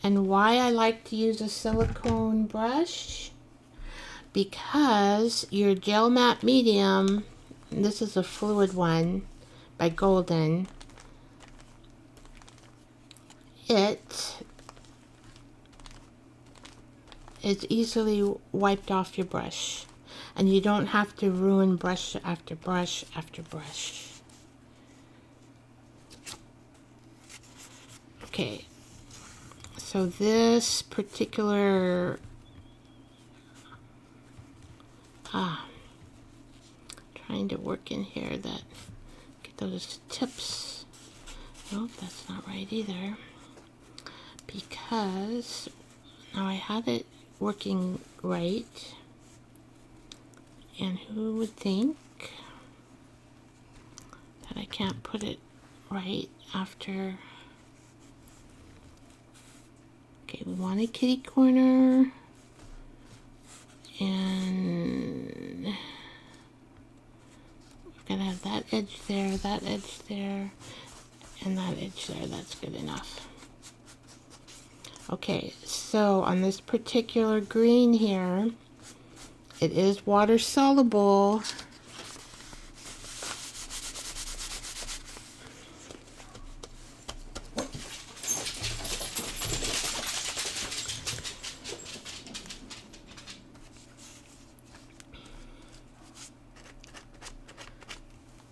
Speaker 1: And why I like to use a silicone brush, because your gel matte medium, this is a fluid one by Golden, it is easily wiped off your brush, and you don't have to ruin brush after brush after brush. Okay, so this particular trying to work in here that get those tips. Nope, that's not right either, because now I had it working right, and who would think that I can't put it right after. Okay, we want a kitty corner, and we've got to have that edge there, that edge there, and that edge there. That's good enough. Okay, so on this particular green here, it is water soluble.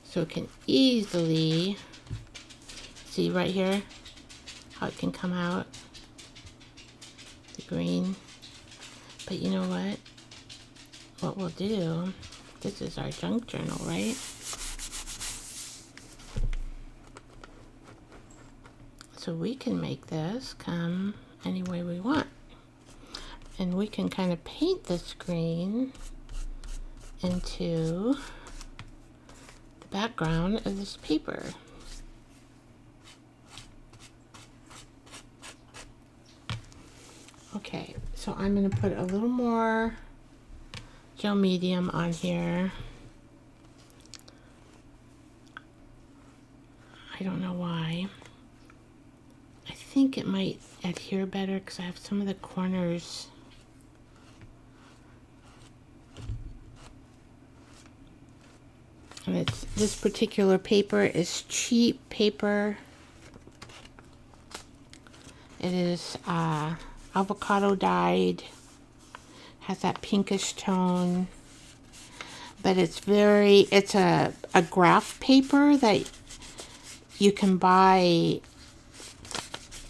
Speaker 1: So it can easily, see right here how it can come out, the green. But you know what? What we'll do, this is our junk journal, right? So we can make this come any way we want. And we can kind of paint this green into the background of this paper. Okay, so I'm going to put a little more gel medium on here. I don't know why. I think it might adhere better because I have some of the corners. And this particular paper is cheap paper. It is avocado dyed, has that pinkish tone, but it's a graph paper that you can buy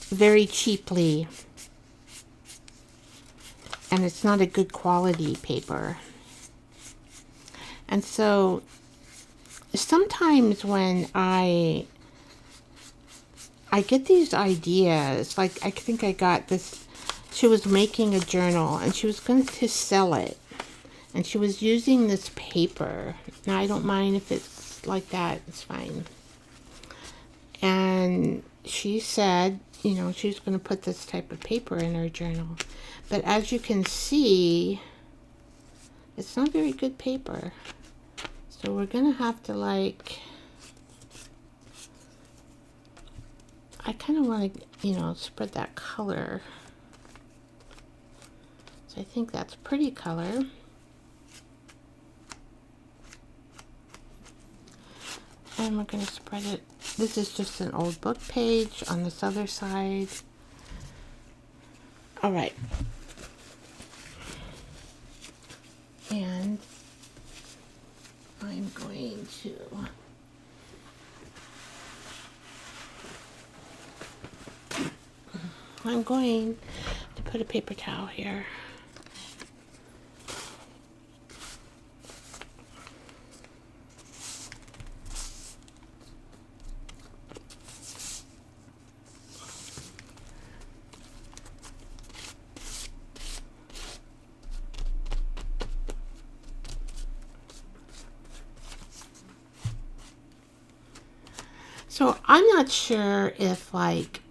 Speaker 1: very cheaply, and it's not a good quality paper. And so sometimes when I get these ideas, like I think I got this, she was making a journal and she was going to sell it, and she was using this paper. Now I don't mind if it's like that, it's fine. And she said, you know, she's going to put this type of paper in her journal. But as you can see, it's not very good paper. So we're going to have to, like, I kind of want to, you know, spread that color. So I think that's pretty color. And we're going to spread it. This is just an old book page on this other side. All right. And I'm going to put a paper towel here. So I'm not sure if, like,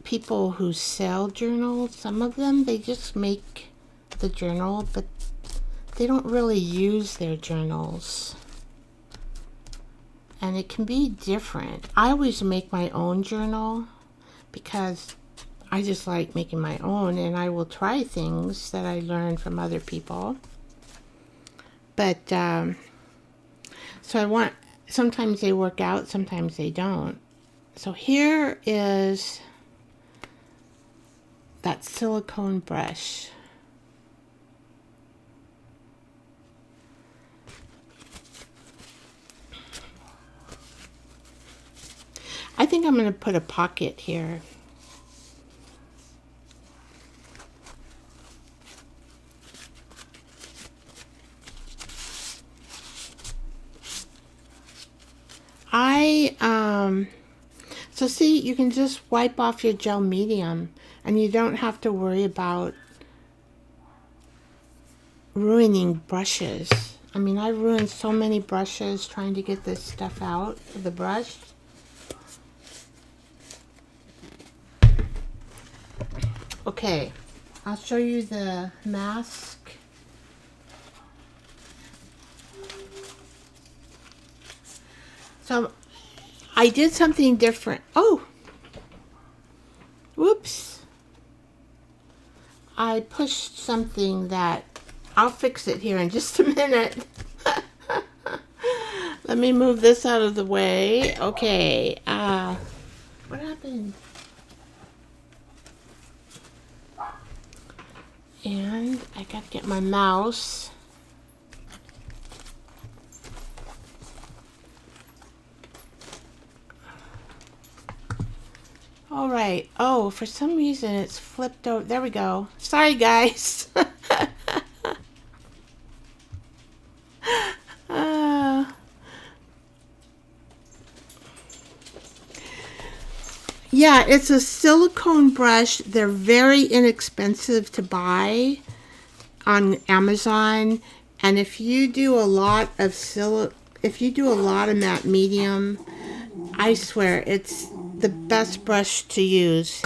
Speaker 1: people who sell journals, some of them, they just make the journal, but they don't really use their journals. And it can be different. I always make my own journal because I just like making my own, and I will try things that I learn from other people. But, so sometimes they work out, sometimes they don't. So here is that silicone brush. I think I'm going to put a pocket here. So see, you can just wipe off your gel medium and you don't have to worry about ruining brushes. I mean, I ruined so many brushes trying to get this stuff out of the brush. Okay, I'll show you the mask. So I did something different. Oh, whoops. I pushed something that, I'll fix it here in just a minute. Let me move this out of the way. Okay, what happened? And I gotta get my mouse. All right. Oh, for some reason it's flipped over. There we go. Sorry, guys. Yeah, it's a silicone brush. They're very inexpensive to buy on Amazon. And if you do a lot of matte medium, I swear it's the best brush to use.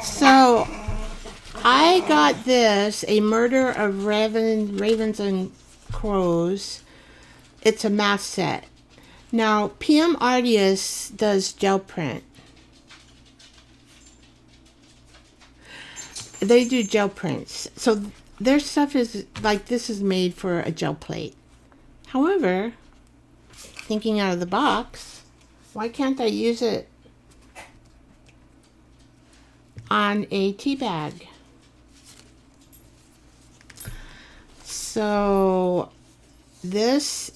Speaker 1: So I got this, A Murder of Ravens and Crows. It's a mask set. Now, PM Artists does gel print. They do gel prints. So their stuff is like, this is made for a gel plate. However, thinking out of the box, why can't I use it on a tea bag? So this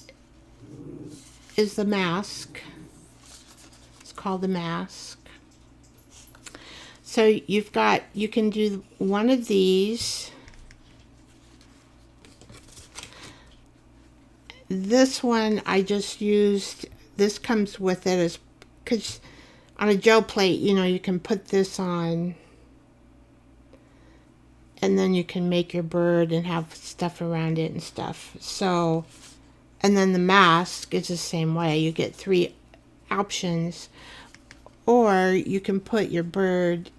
Speaker 1: is the mask. It's called the mask. So you can do one of these. This one I just used, this comes with it as, because on a gel plate, you can put this on and then you can make your bird and have stuff around it and stuff. So, and then the mask is the same way. You get 3 options, or you can put your bird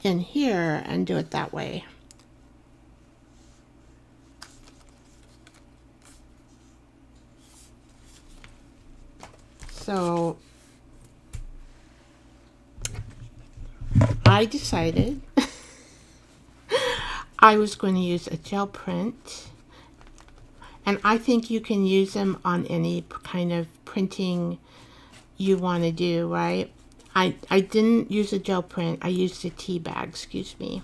Speaker 1: in here and do it that way. So I decided I was going to use a gel print, and I think you can use them on any kind of printing you want to do, right? I didn't use a gel print, I used a tea bag, excuse me.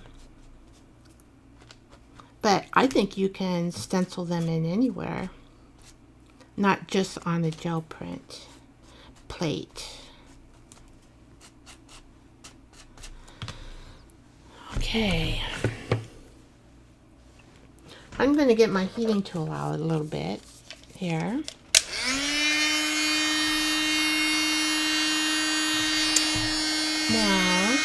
Speaker 1: But I think you can stencil them in anywhere, not just on a gel print plate. Okay. I'm going to get my heating tool out a little bit here. Now,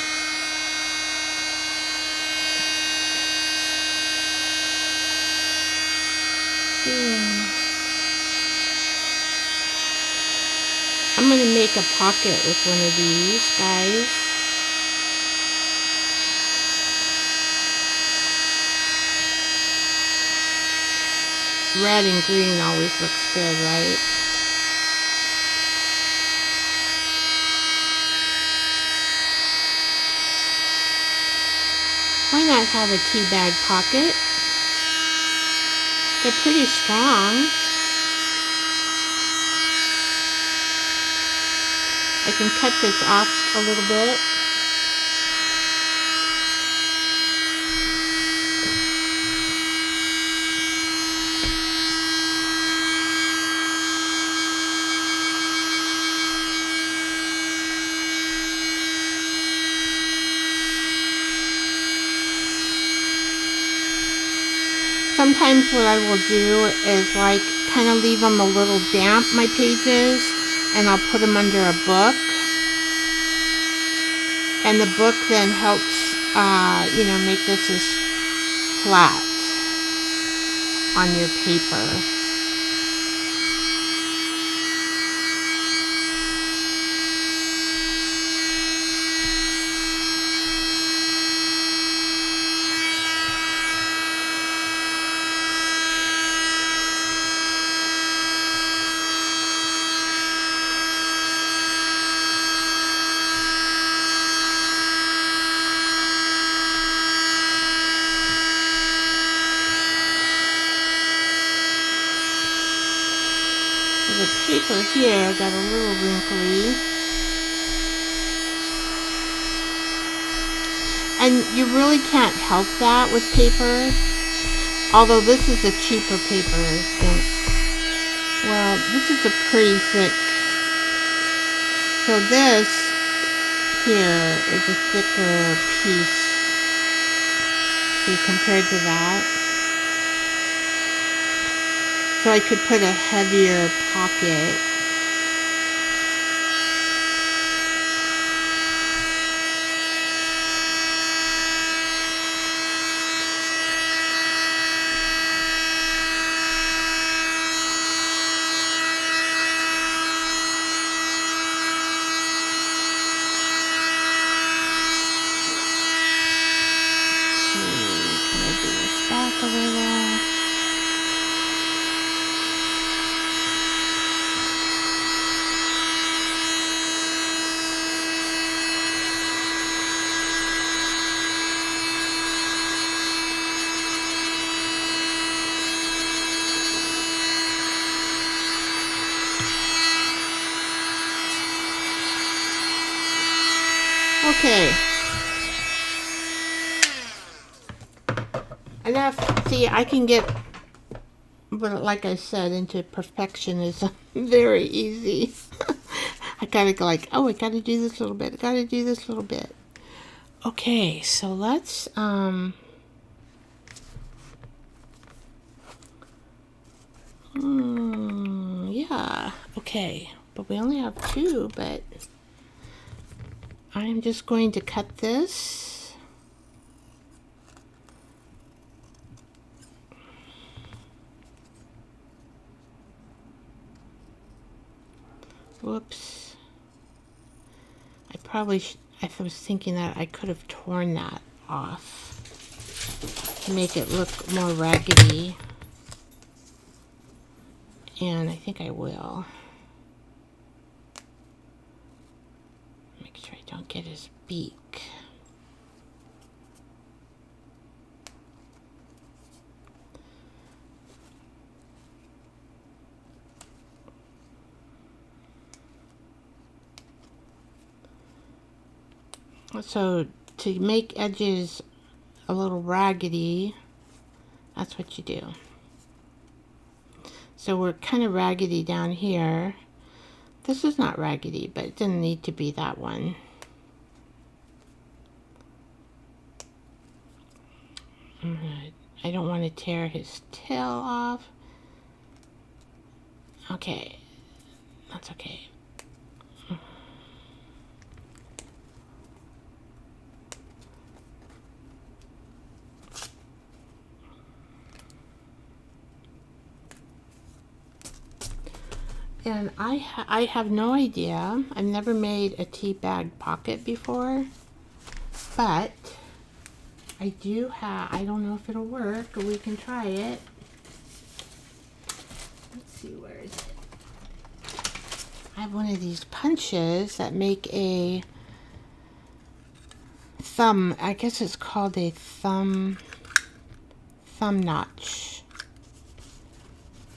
Speaker 1: I'm going to make a pocket with one of these, guys. Red and green always looks good, right? Why not have a tea bag pocket? They're pretty strong. I can cut this off a little bit. Sometimes what I will do is like kind of leave them a little damp, my pages, and I'll put them under a book. And the book then helps, make this as flat on your paper. The paper here got a little wrinkly. And you really can't help that with paper. Although this is a cheaper paper than, well, this is a pretty thick. So this here is a thicker piece. See, compared to that. so I could put a heavier pocket. Can I do this back a little? Okay. Enough. See, I can get, but like I said, into perfectionism very easy. I gotta go like, oh, I gotta do this a little bit. I gotta do this a little bit. Okay, so let's, yeah, okay. But we only have two, but I'm just going to cut this. Whoops. I probably I was thinking that I could have torn that off to make it look more raggedy. And I think I will. Make sure I don't get his beak. So to make edges a little raggedy, that's what you do. So we're kind of raggedy down here. This is not raggedy, but it didn't need to be that one. I don't want to tear his tail off. Okay, that's okay. And I have no idea. I've never made a tea bag pocket before, but I do have, I don't know if it'll work, but we can try it. Let's see, where is it? I have one of these punches that make a thumb, I guess it's called a thumb notch.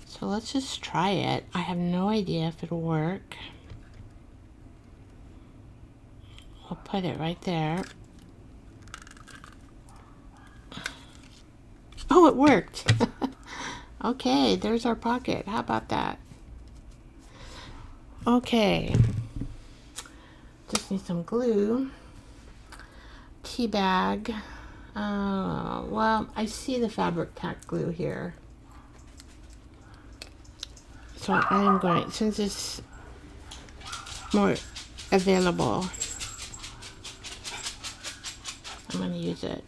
Speaker 1: So let's just try it. I have no idea if it'll work. I'll put it right there. Oh, it worked. Okay, there's our pocket. How about that? Okay. Just need some glue. Tea bag. Well, I see the fabric tack glue here. So I am going, since it's more available, I'm going to use it.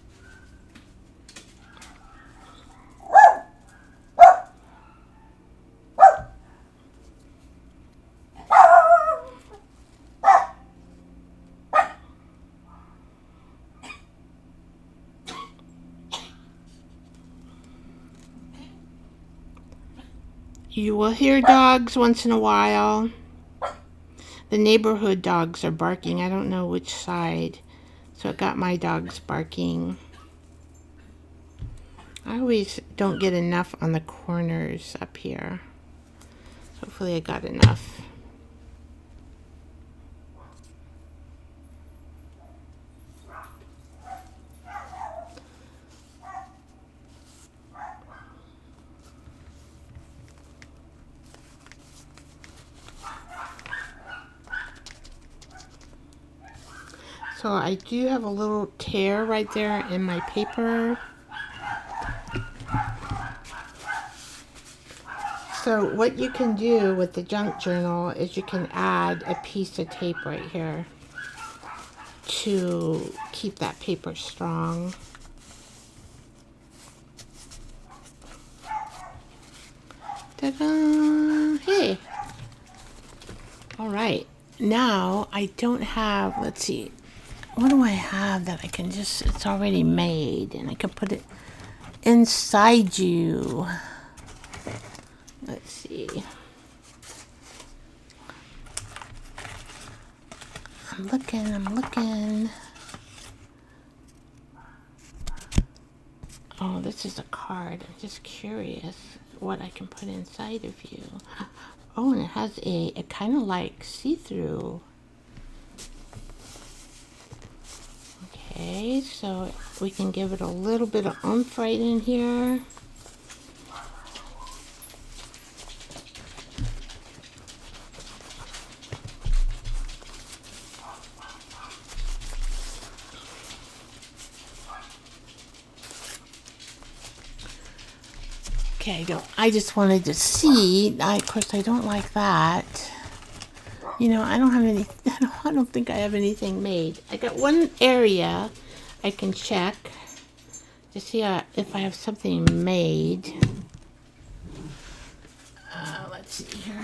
Speaker 1: You will hear dogs once in a while. The neighborhood dogs are barking. I don't know which side. So it got my dogs barking. I always don't get enough on the corners up here. Hopefully I got enough. So I do have a little tear right there in my paper. So what you can do with the junk journal is you can add a piece of tape right here to keep that paper strong. Ta-da! Hey! All right. Now I don't have, let's see, what do I have that I can just, it's already made and I can put it inside you. Let's see. I'm looking. Oh, this is a card. I'm just curious what I can put inside of you. Oh, and it has a kind of like see-through. Okay, so we can give it a little bit of oomph right in here. Okay, I just wanted to see. Of course, I don't like that. You know, I don't have any. I don't think I have anything made. I got one area I can check to see if I have something made. Let's see here.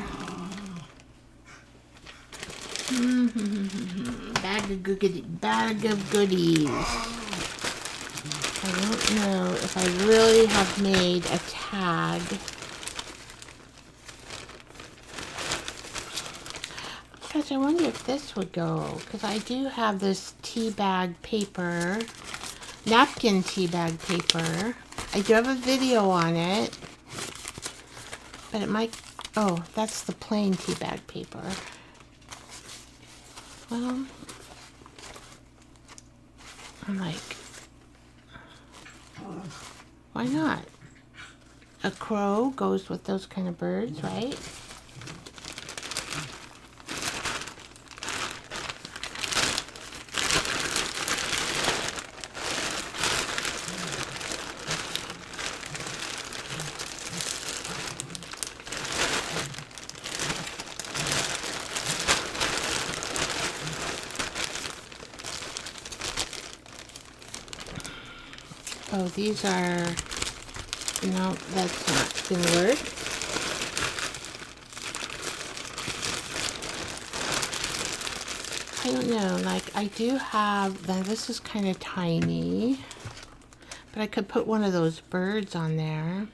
Speaker 1: Bag of goodies. I don't know if I really have made a tag. Gosh, I wonder if this would go, because I do have this tea bag paper, napkin tea bag paper. I do have a video on it, but it might, oh, that's the plain tea bag paper. Well, I'm like, why not? A crow goes with those kind of birds, right? Oh, these are, no, that's not gonna work. I don't know, like I do have, now this is kind of tiny, but I could put one of those birds on there.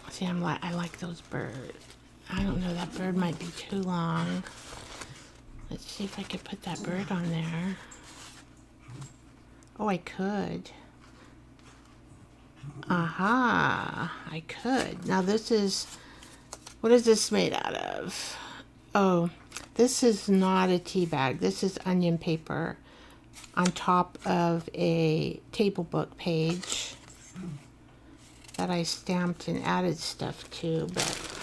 Speaker 1: See, I like those birds. I don't know, that bird might be too long. Let's see if I could put that bird on there. Oh, I could. Aha, I could. Now this is, what is this made out of? Oh, this is not a tea bag. This is onion paper on top of a table book page that I stamped and added stuff to, but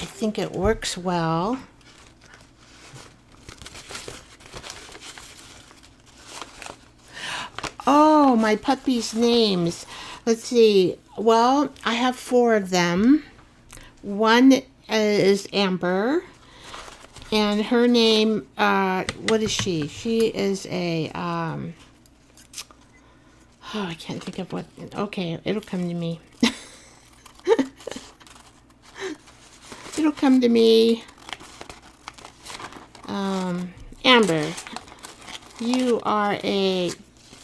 Speaker 1: I think it works well. Oh, my puppy's names. Let's see. Well, I have 4 of them. One is Amber, and her name, what is she? She is a, oh, I can't think of what, okay, it'll come to me. It'll come to me. Amber, you are a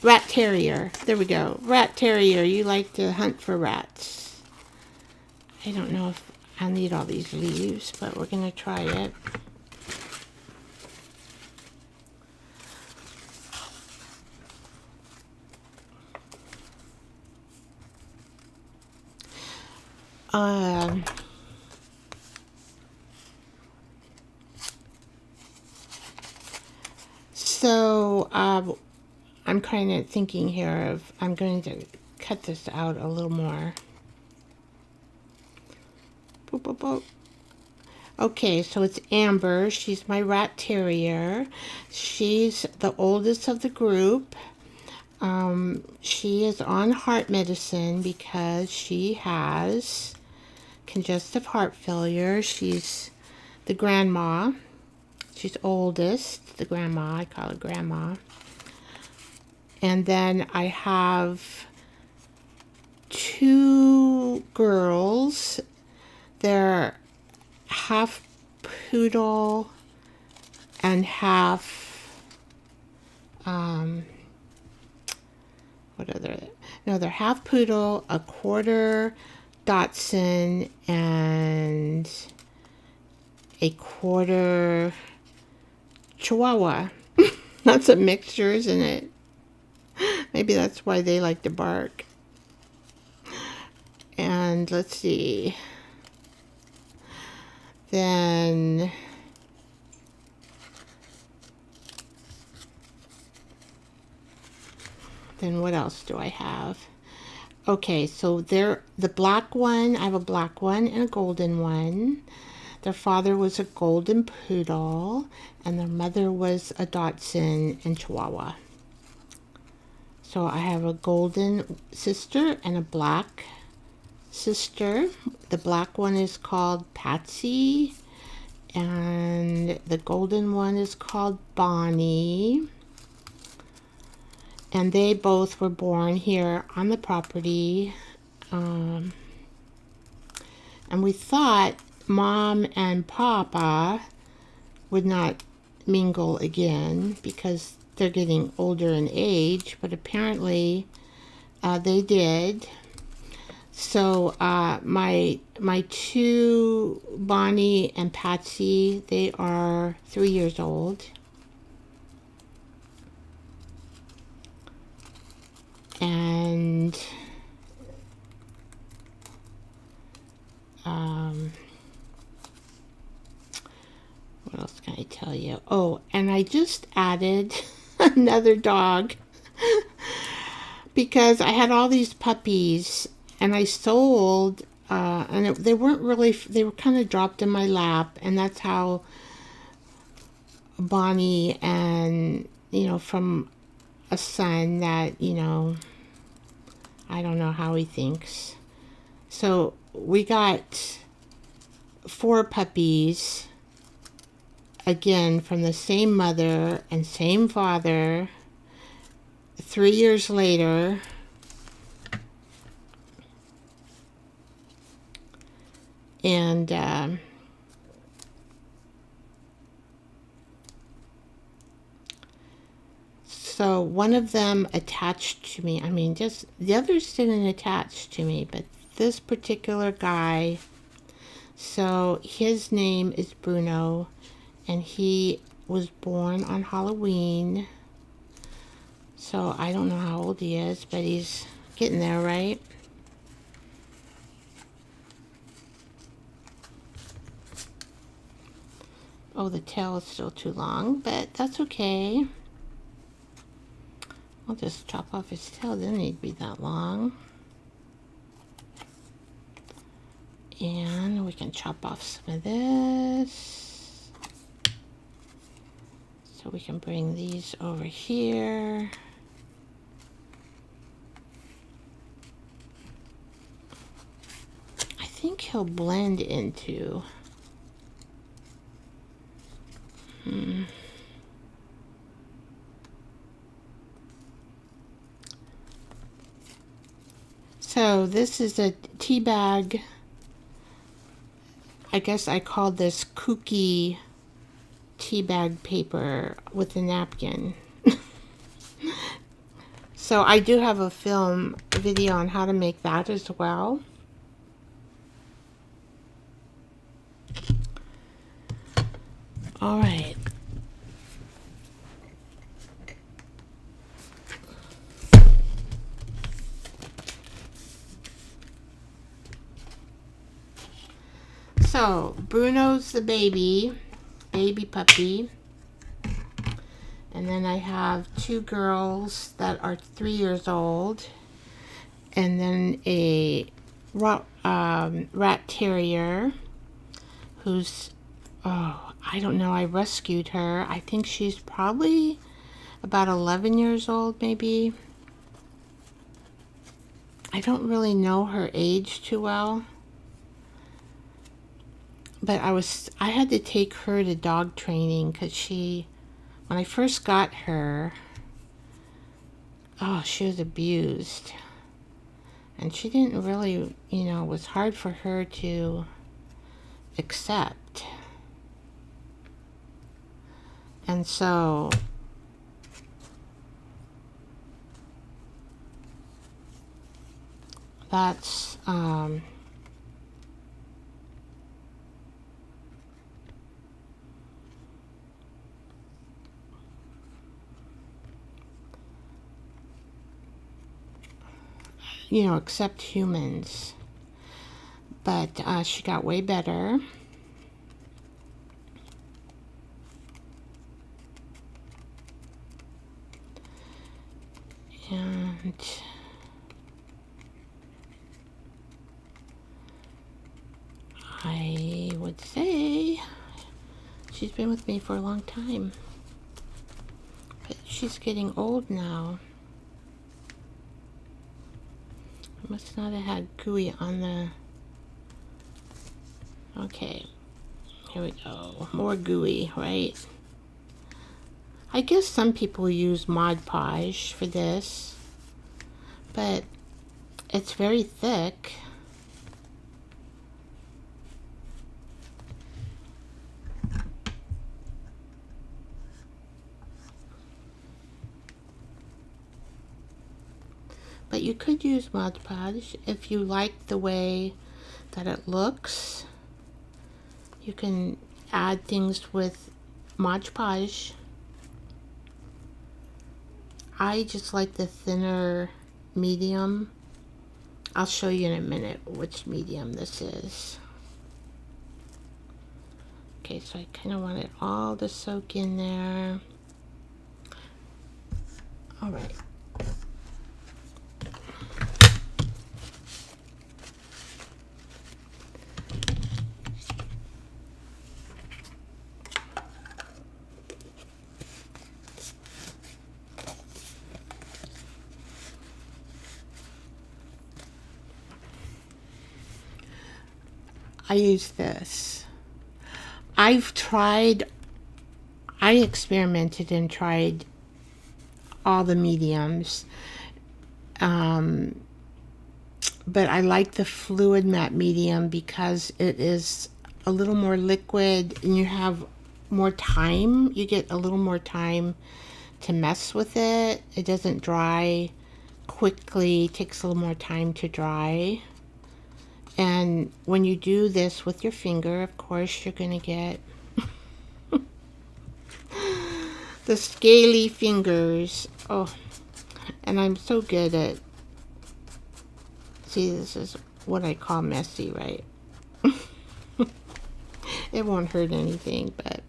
Speaker 1: rat terrier. There we go. Rat terrier. You like to hunt for rats. I don't know if I'll need all these leaves, but we're going to try it. So I'm kind of thinking here of, I'm going to cut this out a little more. Boop, boop, boop. Okay, so it's Amber. She's my rat terrier. She's the oldest of the group. She is on heart medicine because she has congestive heart failure. She's the grandma. She's oldest, the grandma. I call her grandma. And then I have two girls. They're half poodle and half what other no they're half poodle, a quarter Dachshund, and a quarter Chihuahua. That's a mixture, isn't it? Maybe that's why they like to bark. And let's see, then what else do I have? Okay, so the black one, I have a black one and a golden one. Their father was a golden poodle, and their mother was a Dachshund and Chihuahua. So I have a golden sister and a black sister. The black one is called Patsy, and the golden one is called Bonnie. And they both were born here on the property. And we thought Mom and Papa would not mingle again because they're getting older in age, but apparently they did. So my two, Bonnie and Patsy, they are 3 years old. And what else can I tell you? Oh, and I just added another dog because I had all these puppies and I sold, and they weren't really, they were kind of dropped in my lap, and that's how Bonnie, and from a son that I don't know how he thinks. So we got 4 puppies, again from the same mother and same father, 3 years later. And so one of them attached to me. I mean, just the others didn't attach to me, but this particular guy, so his name is Bruno, and he was born on Halloween. So I don't know how old he is, but he's getting there, right? Oh, the tail is still too long, but that's okay. I'll just chop off his tail. It doesn't need to be that long. And we can chop off some of this. So we can bring these over here. I think he'll blend into... So this is a tea bag. I guess I called this kooky tea bag paper with a napkin. So I do have a video on how to make that as well. All right. So Bruno's the baby puppy. And then I have 2 girls that are 3 years old. And then a rat terrier who's Oh, I don't know. I rescued her. I think she's probably about 11 years old, maybe. I don't really know her age too well. But I had to take her to dog training because when I first got her, oh, she was abused. And she didn't really, it was hard for her to accept. And so that's, accept humans. But she got way better. And I would say she's been with me for a long time. But she's getting old now. I must not have had gooey on the... Okay, here we go. More gooey, right? I guess some people use Mod Podge for this, but it's very thick. But you could use Mod Podge if you like the way that it looks. You can add things with Mod Podge. I just like the thinner medium. I'll show you in a minute which medium this is. Okay, so I kind of want it all to soak in there. All right. I use this. I experimented and tried all the mediums. But I like the fluid matte medium because it is a little more liquid and you have more time. You get a little more time to mess with it. It doesn't dry quickly. It takes a little more time to dry. And when you do this with your finger, of course, you're going to get the scaly fingers. Oh, and I'm so good at... See, this is what I call messy, right? It won't hurt anything, but...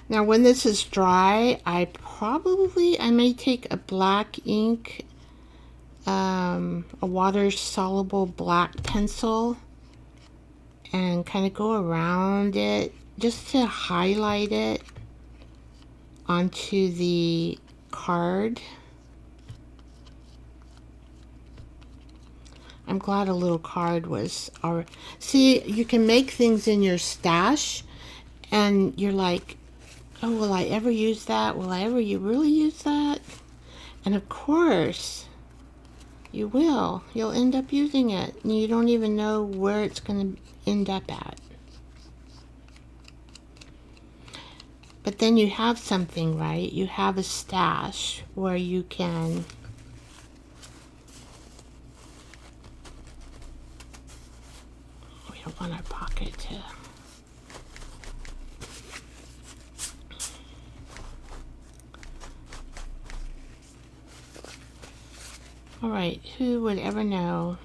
Speaker 1: Now, when this is dry, I may take a black ink, a water-soluble black pencil, and kind of go around it just to highlight it onto the card. I'm glad a little card was... See, you can make things in your stash, and you're like, oh, will I ever use that? Will I ever really use that? And of course, you will. You'll end up using it, and you don't even know where it's going to end up at. But then you have something, right? You have a stash where you can... We don't want our pocket to... All right, who would ever know?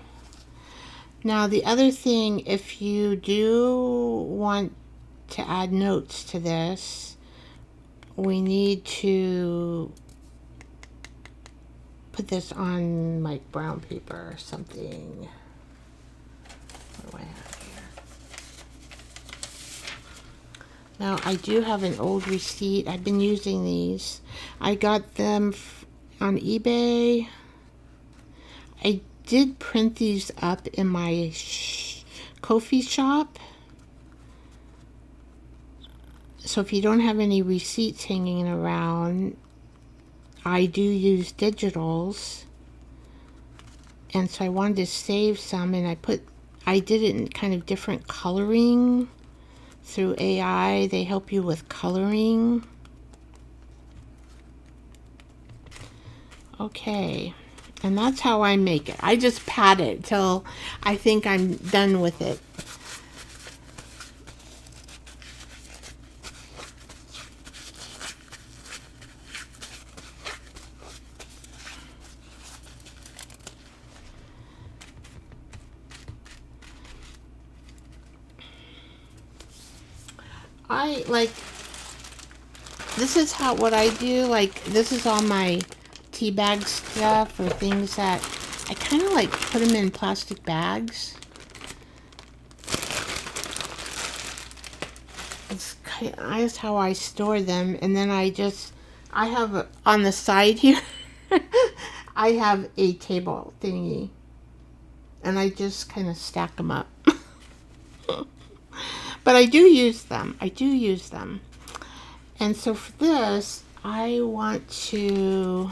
Speaker 1: Now, the other thing, if you do want to add notes to this, we need to put this on like brown paper or something. What do I have here? Now, I do have an old receipt. I've been using these. I got them on eBay. I did print these up in my Ko-fi shop. So if you don't have any receipts hanging around, I do use digitals. And so I wanted to save some, and I did it in kind of different coloring through AI. They help you with coloring. Okay, and that's how I make it. I just pat it till I think I'm done with it. I like, this is what I do. Like, this is all my tea bag stuff, or things that I kind of like put them in plastic bags. That's how I store them. And then I have on the side here, I have a table thingy, and I just kind of stack them up. But I do use them. I do use them. And so for this, I want to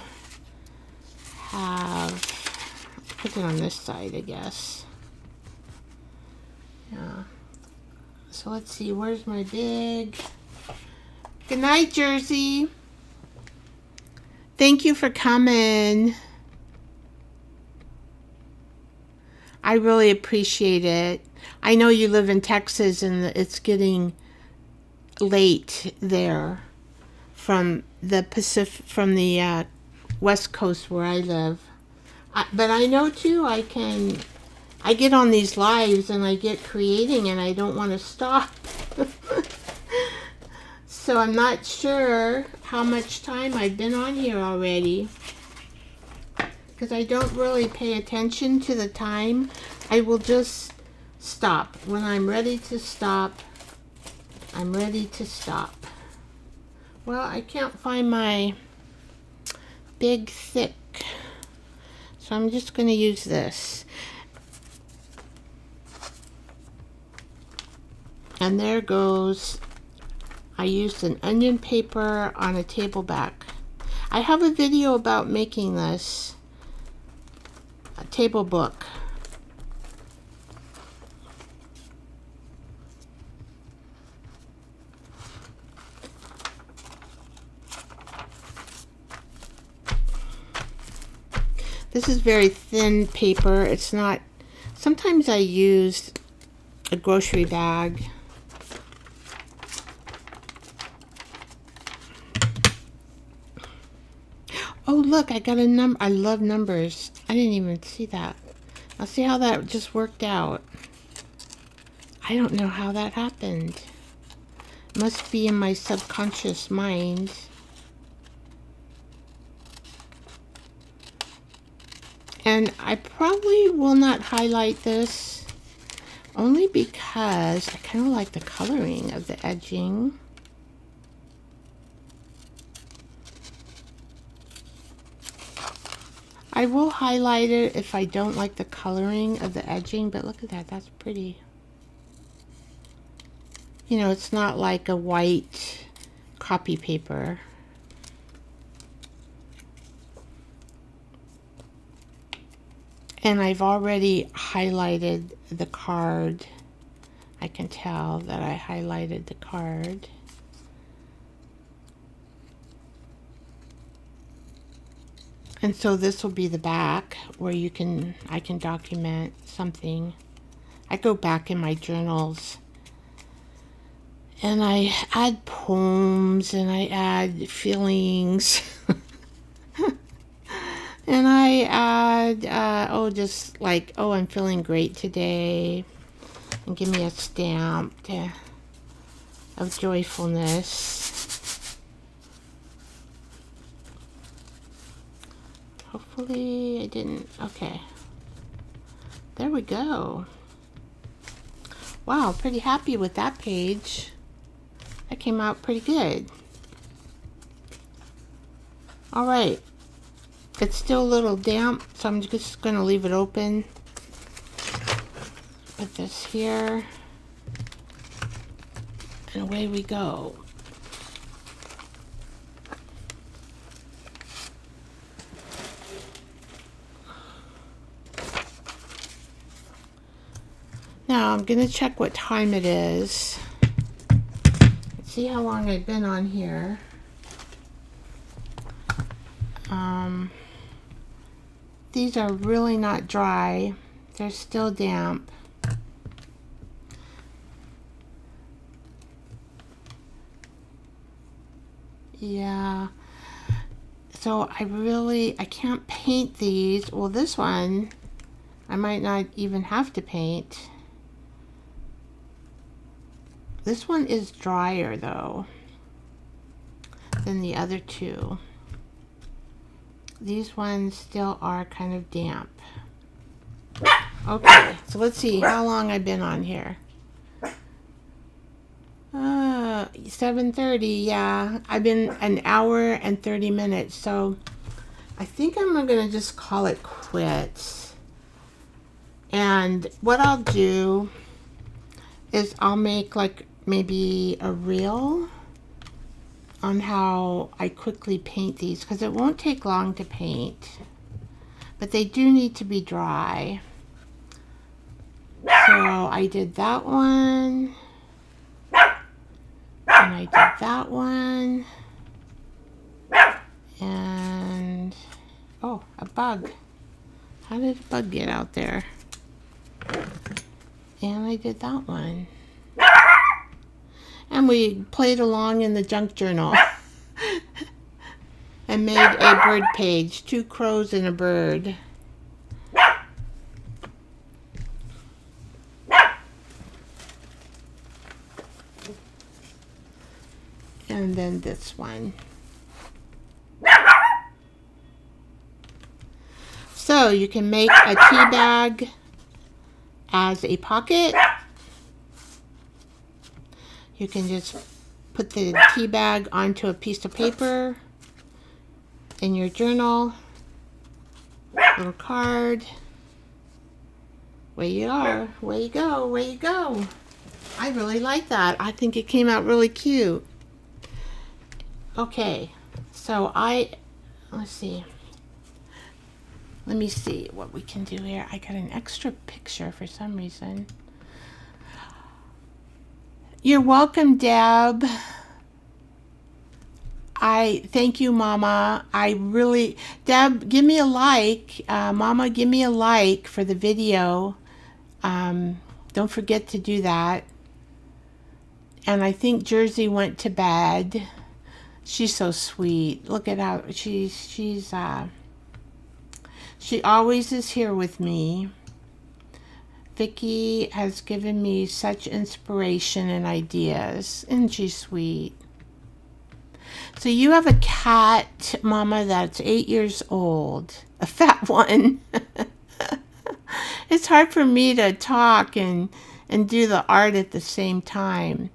Speaker 1: put it on this side, I guess. Yeah. So let's see, where's my big... Good night, Jersey. Thank you for coming. I really appreciate it. I know you live in Texas and it's getting late there from the West Coast where I live. But I know too, I get on these lives and I get creating and I don't want to stop. So I'm not sure how much time I've been on here already, because I don't really pay attention to the time. I will just stop. When I'm ready to stop, I'm ready to stop. Well, I can't find my big thick, so I'm just going to use this. And there goes, I used an onion paper on a table back. I have a video about making this, a table book. This is very thin paper. It's not, sometimes I use a grocery bag. Oh, look, I got a number. I love numbers. I didn't even see that. I'll see how that just worked out. I don't know how that happened. It must be in my subconscious mind. And I probably will not highlight this, only because I kind of like the coloring of the edging. I will highlight it if I don't like the coloring of the edging, but look at that, that's pretty. You know, it's not like a white copy paper. And I've already highlighted the card. I can tell that I highlighted the card. And so this will be the back where I can document something. I go back in my journals and I add poems and I add feelings. And I add, just like, oh, I'm feeling great today. And give me a stamp of joyfulness. Hopefully I didn't, okay. There we go. Wow, pretty happy with that page. That came out pretty good. All right. It's still a little damp, so I'm just going to leave it open. Put this here. And away we go. Now I'm going to check what time it is. Let's see how long I've been on here. These are really not dry. They're still damp. Yeah. So I can't paint these. Well, this one, I might not even have to paint. This one is drier though than the other two. These ones still are kind of damp. Okay, so let's see how long I've been on here. 7:30, yeah. I've been an hour and 30 minutes, so I think I'm gonna just call it quits. And what I'll do is I'll make like maybe a reel on how I quickly paint these, because it won't take long to paint, but they do need to be dry. So I did that one, and I did that one, and oh, a bug. How did a bug get out there? And I did that one. And we played along in the junk journal and made a bird page, 2 crows and a bird. And then this one. So you can make a tea bag as a pocket. You can just put the tea bag onto a piece of paper in your journal. Little card. Where you are, where you go, where you go. I really like that. I think it came out really cute. Okay, so let's see. Let me see what we can do here. I got an extra picture for some reason. You're welcome, Deb. I thank you, Mama. Deb, give me a like. Mama, give me a like for the video. Don't forget to do that. And I think Jersey went to bed. She's so sweet. Look at how she always is here with me. Vicky has given me such inspiration and ideas, and she's sweet. So you have a cat, Mama, that's 8 years old, a fat one. It's hard for me to talk and do the art at the same time.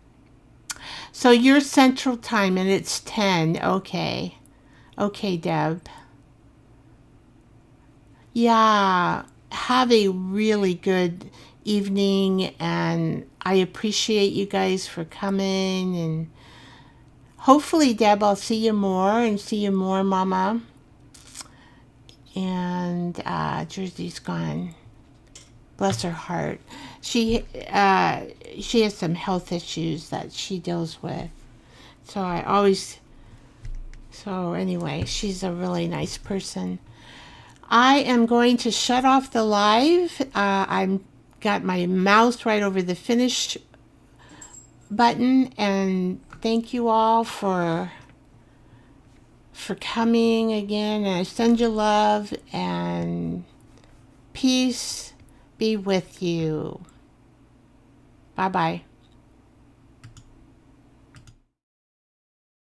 Speaker 1: So you're Central Time and it's 10. Okay. Okay, Deb. Yeah. Have a really good evening, and I appreciate you guys for coming, and hopefully, Deb, I'll see you more, Mama. And Jersey's gone. Bless her heart. She has some health issues that she deals with. So anyway, she's a really nice person. I am going to shut off the live. I'm got my mouse right over the finish button, and thank you all for coming again. And I send you love, and peace be with you. Bye-bye.